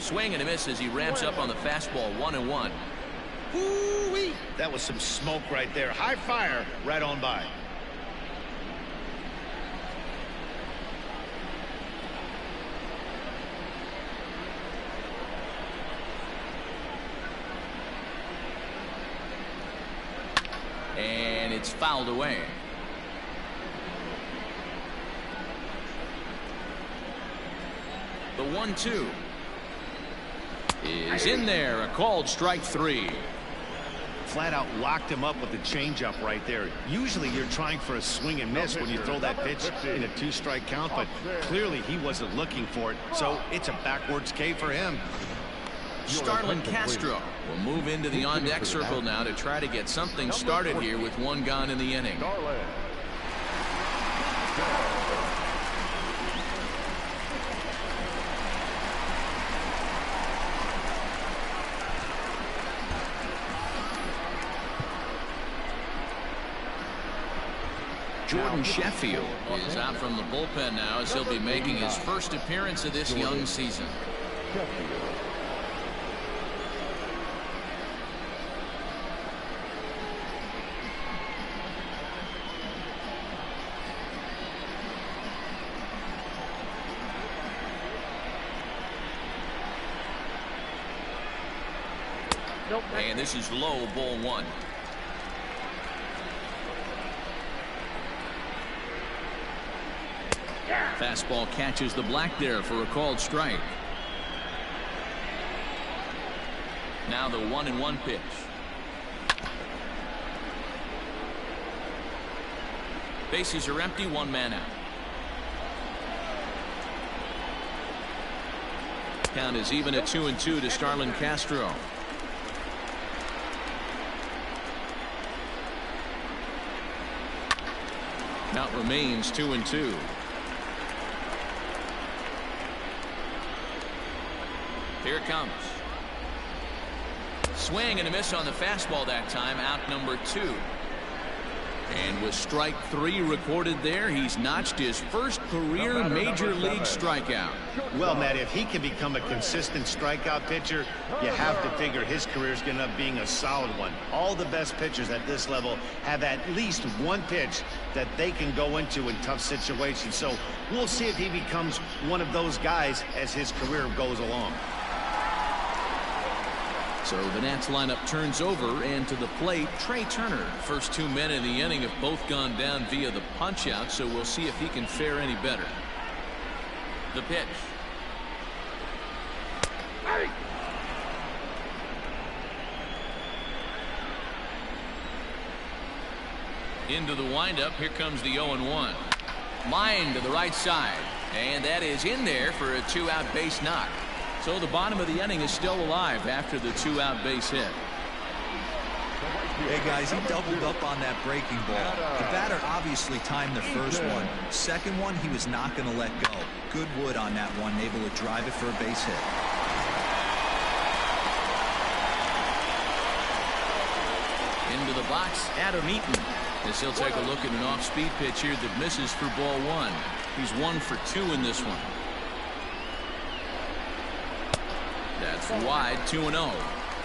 A: Swing and a miss as he ramps up on the fastball. 1-1.
B: Woo-wee. That was some smoke right there. High fire right on by.
A: And it's fouled away. The 1-2 is in there. A called strike 3.
B: Flat out locked him up with the changeup right there. Usually you're trying for a swing and miss when you throw that pitch in a 2-strike count, but clearly he wasn't looking for it, so it's a backwards K for him.
A: Starlin Castro will move into the on-deck circle now to try to get something started here with one gone in the inning. Jordan Sheffield is out from the bullpen now as he'll be making his first appearance of this young season. And this is low, ball one. Fastball catches the black there for a called strike. Now the 1-1 pitch. Bases are empty, one man out. Count is even at 2-2 to Starlin Castro. Count remains 2-2. Here it comes. Swing and a miss on the fastball that time. Out number 2. And with strike 3 recorded there, he's notched his first career major league strikeout.
B: Well, Matt, if he can become a consistent strikeout pitcher, you have to figure his career is going to end up being a solid one. All the best pitchers at this level have at least one pitch that they can go into in tough situations. So we'll see if he becomes one of those guys as his career goes along.
A: So the Nats lineup turns over, and to the plate, Trey Turner. First 2 men in the inning have both gone down via the punch-out, so we'll see if he can fare any better. The pitch. Into the windup. Here comes the 0-1. Line to the right side, and that is in there for a 2-out base knock. So the bottom of the inning is still alive after the 2-out base hit.
C: Hey guys, he doubled up on that breaking ball. The batter obviously timed the first one. Second one, he was not going to let go. Good wood on that one, able to drive it for a base hit.
A: Into the box, Adam Eaton, as he'll take a look at an off-speed pitch here that misses for ball 1. He's 1 for 2 in this one. That's wide, 2-0.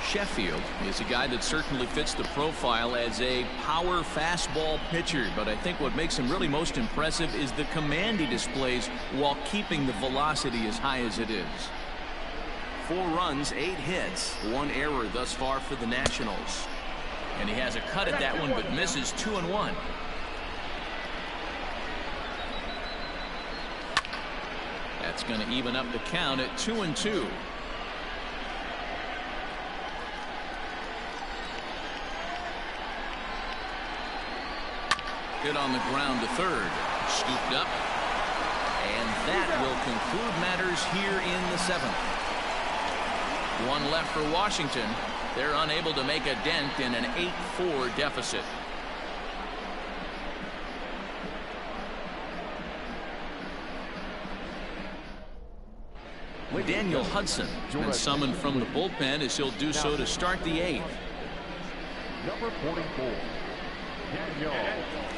A: Sheffield is a guy that certainly fits the profile as a power fastball pitcher, but I think what makes him really most impressive is the command he displays while keeping the velocity as high as it is. 4 runs, 8 hits, 1 error thus far for the Nationals. And he has a cut at that one, but misses 2-1. That's going to even up the count at 2-2. Hit on the ground to third. Scooped up. And that will conclude matters here in the 7th. 1 left for Washington. They're unable to make a dent in an 8-4 deficit. Daniel Hudson has been summoned from the bullpen as he'll do so to start the 8th.
D: Number 44, Daniel Hudson.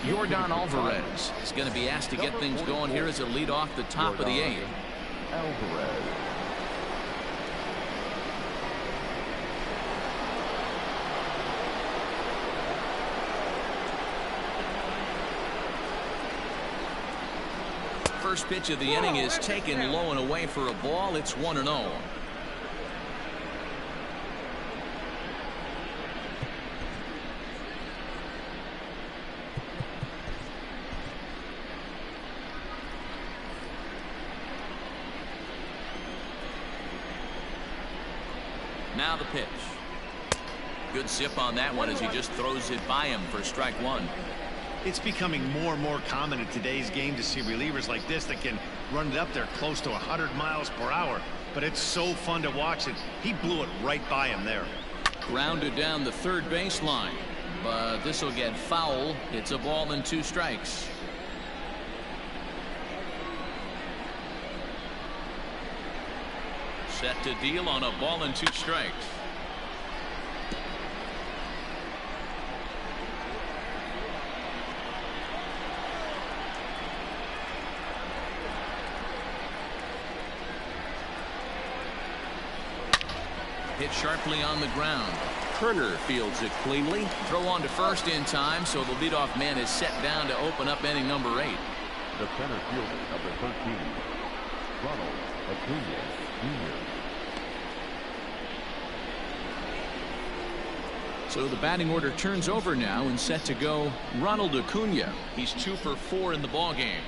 A: Yordan Alvarez is going to be asked to get things going here as a lead off the top of the 8th.
D: Alvarez.
A: First pitch of the inning is taken low and away for a ball. It's 1-0. Now the pitch. Good zip on that one as he just throws it by him for strike 1.
B: It's becoming more and more common in today's game to see relievers like this that can run it up there close to 100 miles per hour. But it's so fun to watch it. He blew it right by him there.
A: Grounded down the third baseline, but this will get foul. It's a ball and 2 strikes. Set to deal on a ball and 2 strikes. Hit sharply on the ground. Turner fields it cleanly. Throw on to first in time, so the leadoff man is set down to open up inning number 8.
D: The center fielder, number 13, Ronald Acuna Jr.
A: So the batting order turns over now and set to go Ronald Acuna. He's 2 for 4 in the ballgame.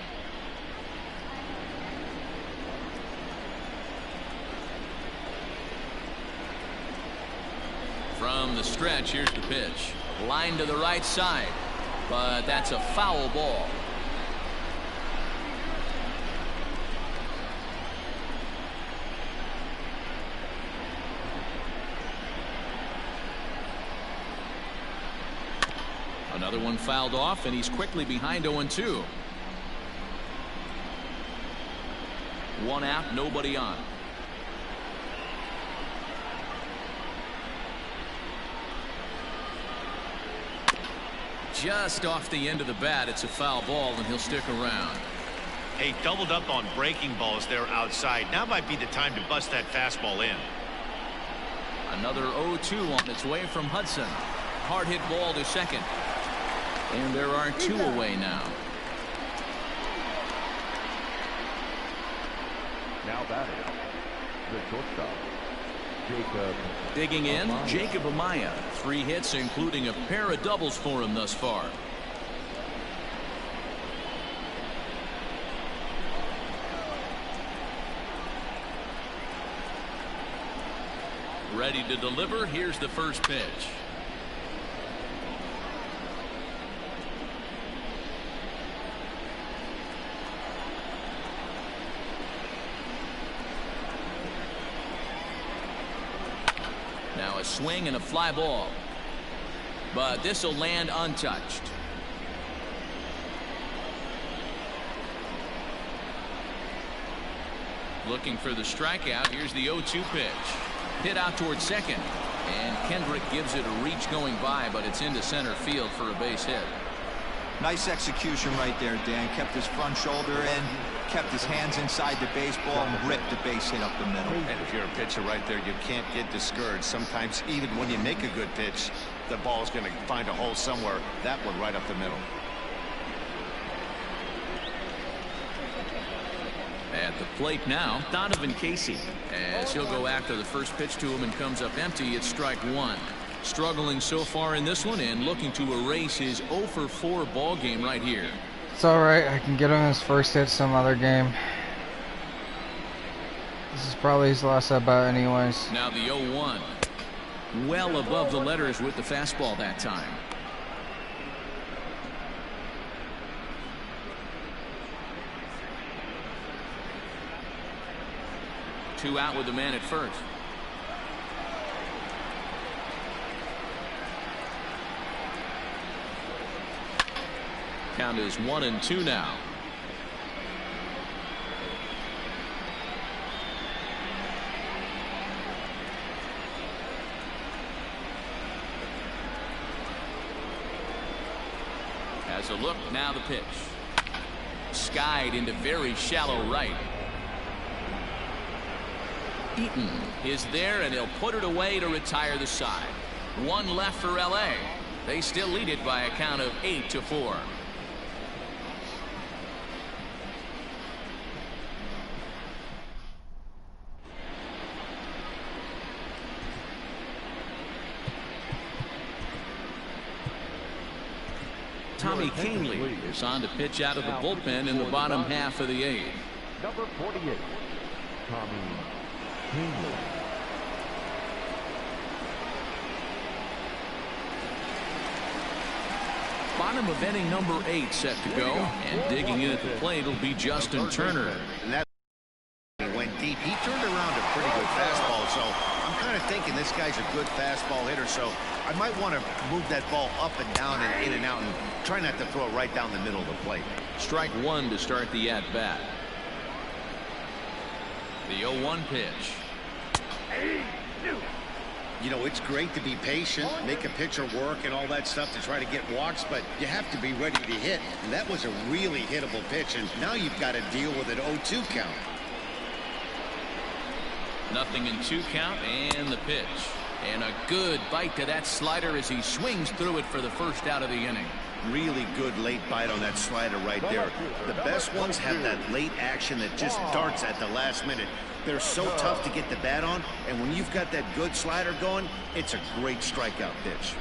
A: From the stretch, here's the pitch. Line to the right side, but that's a foul ball. Another one fouled off, and he's quickly behind 0-2. 1 out, nobody on. Just off the end of the bat, it's a foul ball, and he'll stick around.
B: Hey, doubled up on breaking balls there outside. Now might be the time to bust that fastball in.
A: Another 0-2 on its way from Hudson. Hard hit ball to second. And there are 2 away now.
D: Now batting, the shortstop, Jacob.
A: Digging in, Jacob Amaya. 3 hits, including a pair of doubles for him thus far. Ready to deliver. Here's the first pitch. Now a swing and a fly ball, but this will land untouched. Looking for the strikeout. Here's the 0-2 pitch. Hit out towards second, and Kendrick gives it a reach going by, but it's into center field for a base hit.
C: Nice execution right there, Dan. Kept his front shoulder in, kept his hands inside the baseball, and ripped the base hit up the middle.
B: And if you're a pitcher right there, you can't get discouraged. Sometimes even when you make a good pitch, the ball's going to find a hole somewhere. That one right up the middle.
A: At the plate now, Donovan Casey, as he'll go after the first pitch to him and comes up empty. It's strike 1. Struggling so far in this one and looking to erase his 0-for-4 ball game right here.
H: It's alright, I can get him his first hit some other game. This is probably his last at bat anyways.
A: Now the 0-1. Well above the letters with the fastball that time. Two out with the man at first. Count is 1-2 now. Has a look, now the pitch. Skied into very shallow right. Eaton is there, and he'll put it away to retire the side. 1 left for LA. They still lead it by a count of 8-4. Tommy Kahnle is on to pitch out of the bullpen in the bottom half of the 8th.
D: Number 48, Tommy Kahnle.
A: bottom of inning number 8 set to go. And digging in at the plate will be Justin Turner.
B: And that went deep. He turned around a pretty good fastball, so I'm kind of thinking this guy's a good fastball hitter, so I might want to move that ball up and down and in and out and try not to throw it right down the middle of the plate.
A: Strike one to start the at-bat. The 0-1 pitch.
B: You know, it's great to be patient, make a pitcher work and all that stuff to try to get walks, but you have to be ready to hit. And that was a really hittable pitch, and now you've got to deal with an 0-2 count.
A: Nothing in 2 count, and the pitch. And a good bite to that slider as he swings through it for the first out of the inning.
B: Really good late bite on that slider right there. The best ones have that late action that just darts at the last minute. They're so tough to get the bat on, and when you've got that good slider going, it's a great strikeout pitch.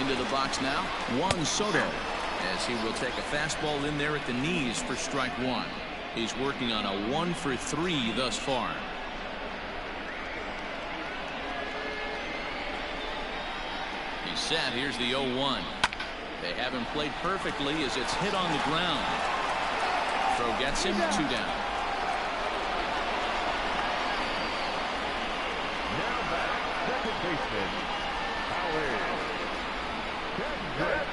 A: Into the box now, Juan Soto, as he will take a fastball in there at the knees for strike one. He's working on a 1 for 3 thus far. He's set. Here's the 0-1. They have him played perfectly as it's hit on the ground. Throw gets him 2 down.
D: Now back, second baseman, Howard Kendrick.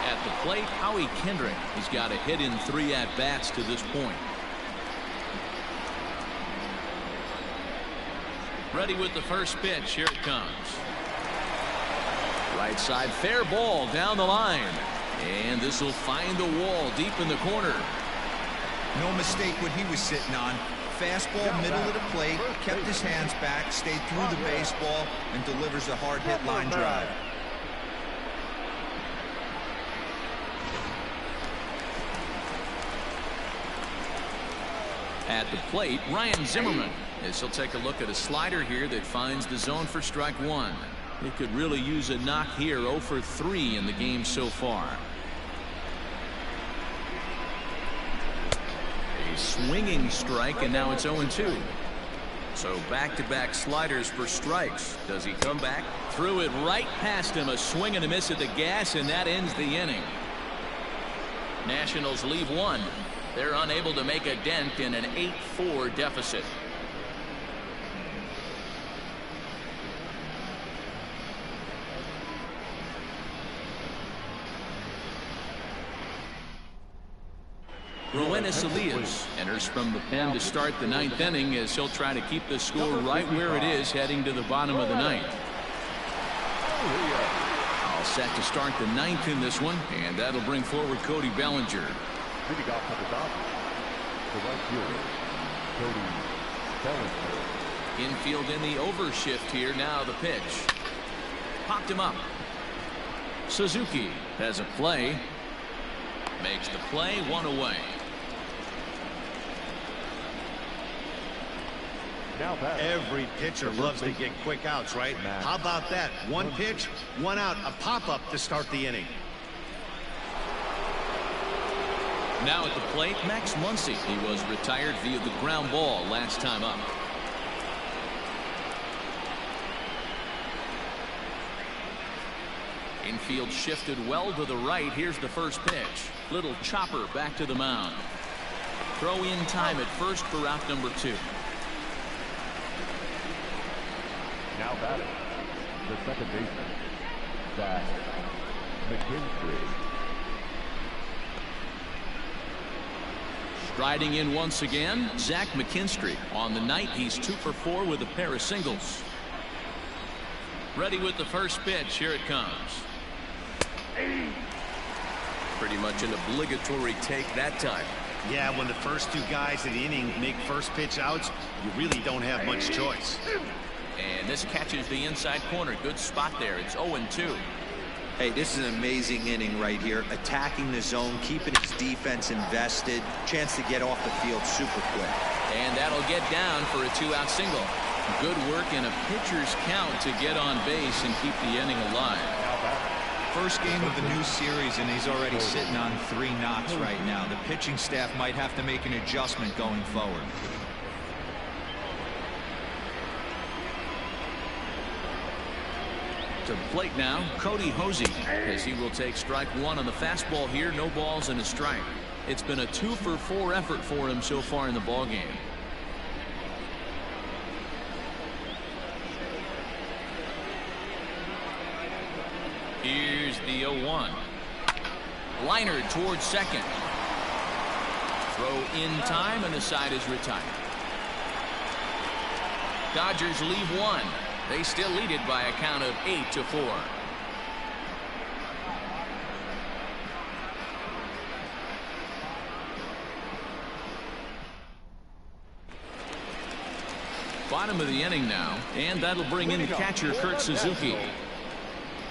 A: At the plate, Howie Kendrick. He's got a hit in 3 at-bats to this point. Ready with the first pitch. Here it comes. Right side, fair ball down the line. And this will find the wall deep in the corner.
C: No mistake what he was sitting on. Fastball, middle of the plate, kept his hands back, stayed through the baseball, and delivers a hard hit line drive.
A: At the plate, Ryan Zimmerman, as he'll take a look at a slider here that finds the zone for strike one. He could really use a knock here. 0 for 3 in the game so far. A swinging strike, and now it's 0-2. So back-to-back sliders for strikes. Does he come back? Threw it right past him. A swing and a miss at the gas, and that ends the inning. Nationals leave one. They're unable to make a dent in an 8-4 deficit. Roenis Elias enters from the pen to start the 9th inning as he'll try to keep the score right where it is heading to the bottom of the 9th. All set to start the 9th in this one, and that'll bring forward Cody Bellinger.
D: Leading off for the Dodgers, the right fielder, Cody Bellinger.
A: Infield in the overshift here. Now the pitch. Popped him up. Suzuki has a play. Makes the play, 1 away.
B: Every pitcher loves to get quick outs, right? How about that? 1 pitch, 1 out, a pop-up to start the inning.
A: Now at the plate, Max Muncy. He was retired via the ground ball last time up. Infield shifted well to the right. Here's the first pitch. Little chopper back to the mound. Throw in time at first for out number 2.
D: Now batting, the second baseman, Zach McKinstry.
A: Striding in once again, Zach McKinstry. On the night, he's 2 for 4 with a pair of singles. Ready with the first pitch. Here it comes. Pretty much an obligatory take that time.
B: Yeah, when the first 2 guys in the inning make first pitch outs, you really don't have much choice.
A: And this catches the inside corner. Good spot there. It's 0-2.
C: Hey, this is an amazing inning right here. Attacking the zone, keeping his defense invested. Chance to get off the field super quick.
A: And that'll get down for a 2-out single. Good work in a pitcher's count to get on base and keep the inning alive.
C: First game of the new series, and he's already sitting on 3 knocks right now. The pitching staff might have to make an adjustment going forward.
A: To the plate now, Cody Hosey, as he will take strike one on the fastball here. No balls and a strike. It's been a 2-for-4 effort for him so far in the ballgame. Here's the 0-1. Liner towards second. Throw in time, and the side is retired. Dodgers leave one. They still lead it by a count of 8-4. Bottom of the inning now, and that'll bring in catcher Kurt Suzuki.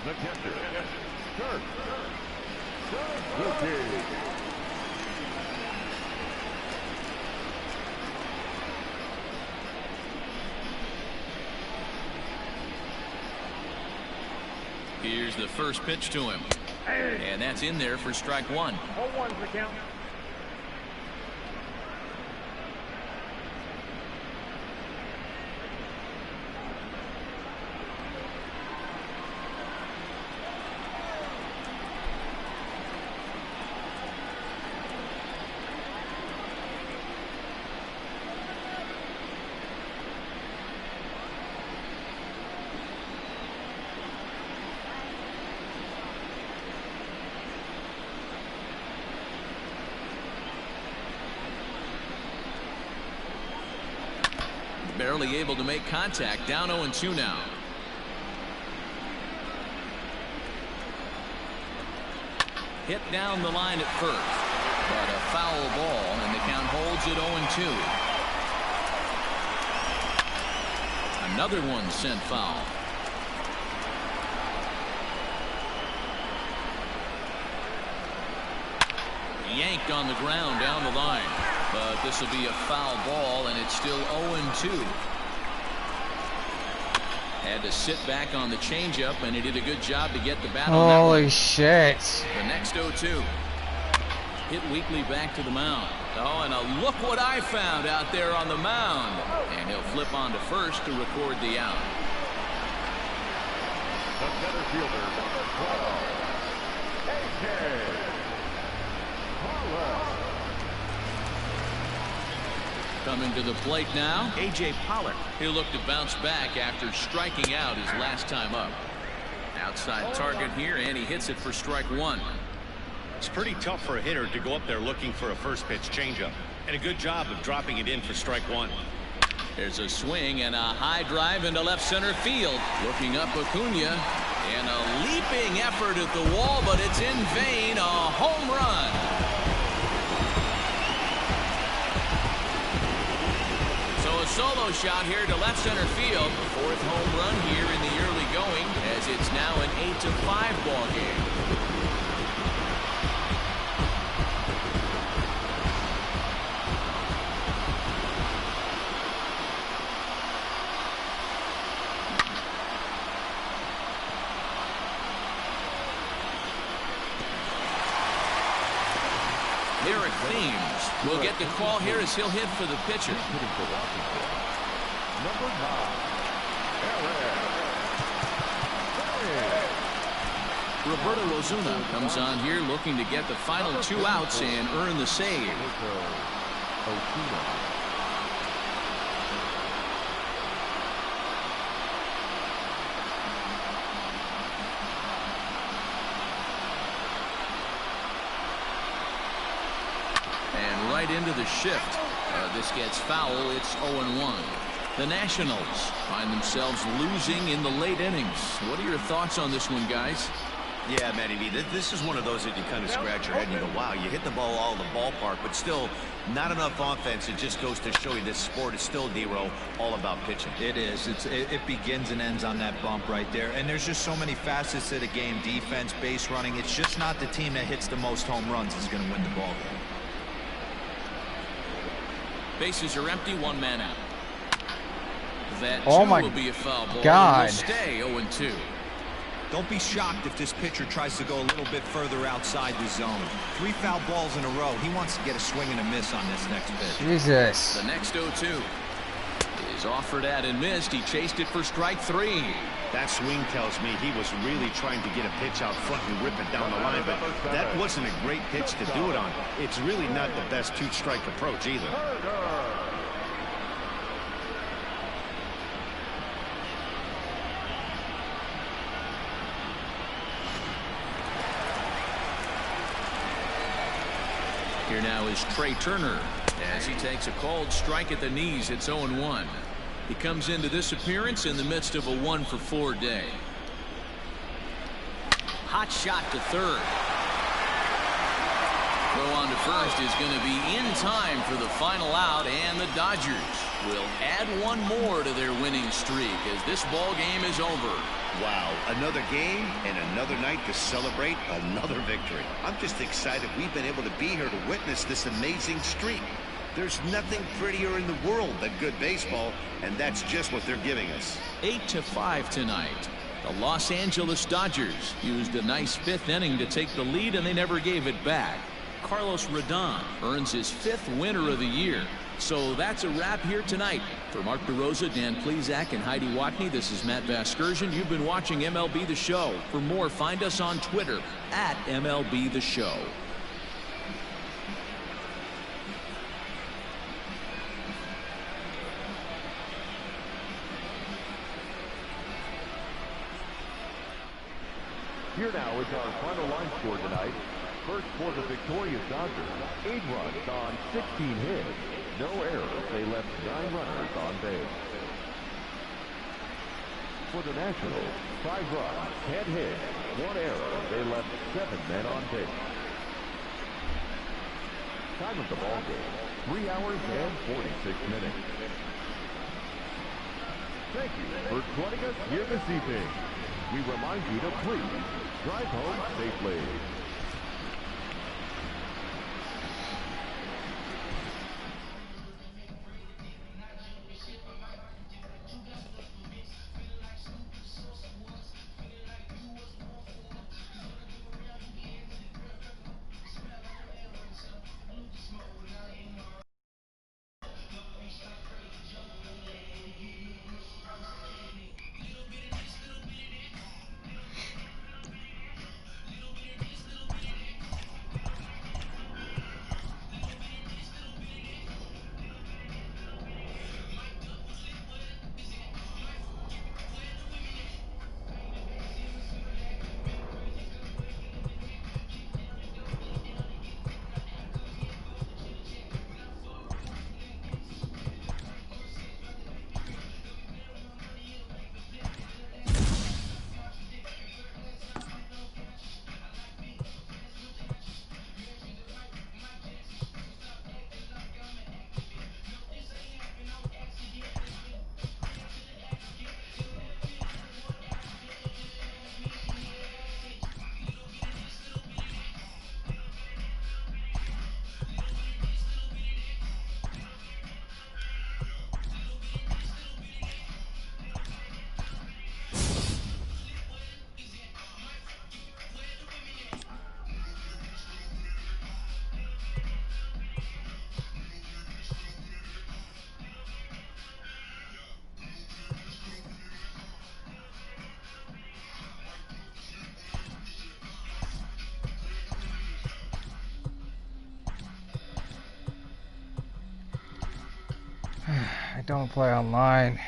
D: The catcher, Kurt Suzuki.
A: Here's the first pitch to him. And that's in there for strike one.
E: 0-1's the count.
A: Barely able to make contact. Down 0-2 now. Hit down the line at first, but a foul ball, and the count holds at 0-2. Another one sent foul. Yanked on the ground down the line. But this will be a foul ball, and it's still 0-2. Had to sit back on the changeup, and he did a good job to get the bat on that one.
H: Holy shit.
A: The next 0-2. Hit weakly back to the mound. Oh, and look what I found out there on the mound. And he'll flip on to first to record the out.
D: The center fielder, number 12, A.J. Pollock.
A: Coming to the plate now, A.J. Pollock. He'll look to bounce back after striking out his last time up. Outside target here, and he hits it for strike one.
F: It's pretty tough for a hitter to go up there looking for a first pitch changeup. And a good job of dropping it in for strike one.
A: There's a swing and a high drive into left center field. Looking up Acuna, and a leaping effort at the wall, but it's in vain. A home run. A solo shot here to left center field. Fourth home run here in the early going, as it's now an 8-5 ball game. Eric Thames will get the call here as he'll hit for the pitcher.
D: Number 9, Eric.
A: Roberto Ozuna comes on here looking to get the final 2 outs and earn the save. And right into the shift. This gets foul. It's 0-1. The Nationals find themselves losing in the late innings. What are your thoughts on this one, guys?
B: Yeah, Matty B, this is one of those that you kind of scratch your head and you go, wow, you hit the ball all the ballpark, but still not enough offense. It just goes to show you this sport is still, D-Row, all about pitching.
C: It is. It begins and ends on that bump right there. And there's just so many facets to the game. Defense, base running. It's just not the team that hits the most home runs is going to win the ball game.
A: Bases are empty, 1 man out. That will be a foul ball.
H: God.
A: Will stay 0-2.
C: Don't be shocked if this pitcher tries to go a little bit further outside the zone. 3 foul balls in a row. He wants to get a swing and a miss on this next pitch.
H: Jesus.
A: The next 0-2 is offered at and missed. He chased it for strike 3.
B: That swing tells me he was really trying to get a pitch out front and rip it down the line, but that wasn't a great pitch to do it on. It's really not the best two-strike approach either.
A: Here now is Trey Turner as he takes a cold strike at the knees. It's 0-1. He comes into this appearance in the midst of a 1-for-4 day. Hot shot to third. Throw on to first is going to be in time for the final out, and the Dodgers will add one more to their winning streak as this ball game is over.
B: Wow, another game and another night to celebrate another victory. I'm just excited we've been able to be here to witness this amazing streak. There's nothing prettier in the world than good baseball, and that's just what they're giving us.
A: 8-5 tonight. The Los Angeles Dodgers used a nice fifth inning to take the lead, and they never gave it back. Carlos Rodon earns his 5th winner of the year. So that's a wrap here tonight. For Mark DeRosa, Dan Plesac, and Heidi Watney, this is Matt Vasgersian. You've been watching MLB The Show. For more, find us on Twitter at MLB The Show.
D: Here now is our final line score tonight. First for the victorious Dodgers, 8 runs on 16 hits. No errors. They left 9 runners on base. For the Nationals, 5 runs, 10 hits, 1 error. They left 7 men on base. Time of the ball game, 3 hours and 46 minutes. Thank you for joining us here this evening. We remind you to please drive home safely.
H: I don't play online.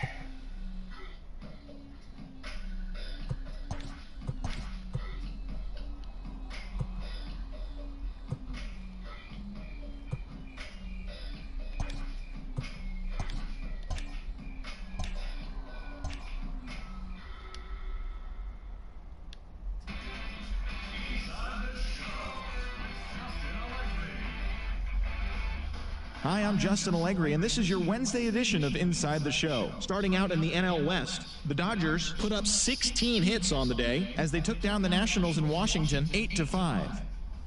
I: Hi, I'm Justin Allegri, and this is your Wednesday edition of Inside the Show. Starting out in the NL West, the Dodgers put up 16 hits on the day as they took down the Nationals in Washington 8-5.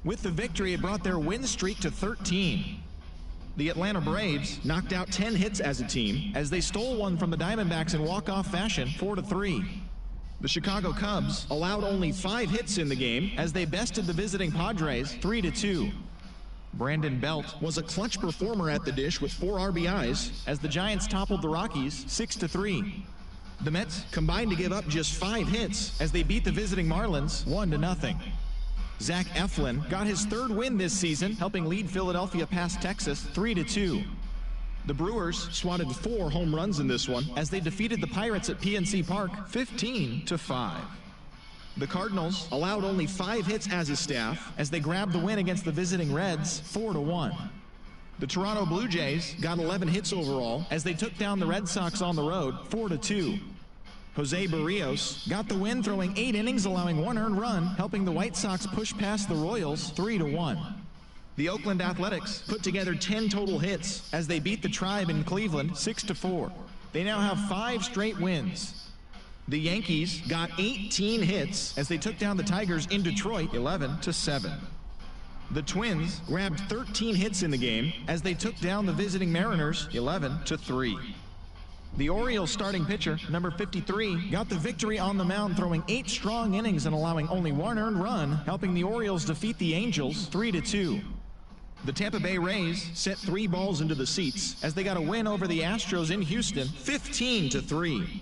I: With the victory, it brought their win streak to 13. The Atlanta Braves knocked out 10 hits as a team as they stole one from the Diamondbacks in walk-off fashion 4-3. The Chicago Cubs allowed only 5 hits in the game as they bested the visiting Padres 3-2. Brandon Belt was a clutch performer at the dish with 4 RBIs as the Giants toppled the Rockies 6-3. The Mets combined to give up just 5 hits as they beat the visiting Marlins 1-0. Zach Eflin got his 3rd win this season, helping lead Philadelphia past Texas 3-2. The Brewers swatted 4 home runs in this one as they defeated the Pirates at PNC Park 15-5. The Cardinals allowed only 5 hits as a staff as they grabbed the win against the visiting Reds 4-1. The Toronto Blue Jays got 11 hits overall as they took down the Red Sox on the road 4-2. Jose Barrios got the win, throwing 8 innings, allowing 1 earned run, helping the White Sox push past the Royals 3-1. The Oakland Athletics put together 10 total hits as they beat the Tribe in Cleveland 6-4. They now have 5 straight wins. The Yankees got 18 hits as they took down the Tigers in Detroit 11-7. The Twins grabbed 13 hits in the game as they took down the visiting Mariners 11-3. The Orioles starting pitcher, number 53, got the victory on the mound, throwing 8 strong innings and allowing only 1 earned run, helping the Orioles defeat the Angels 3-2. The Tampa Bay Rays sent 3 balls into the seats as they got a win over the Astros in Houston 15-3.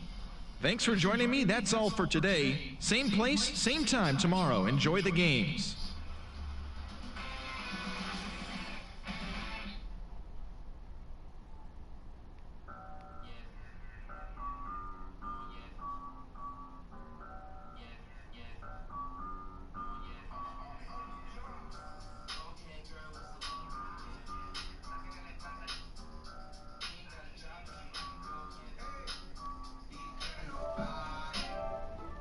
I: Thanks for joining me. That's all for today. Same place, same time tomorrow. Enjoy the games.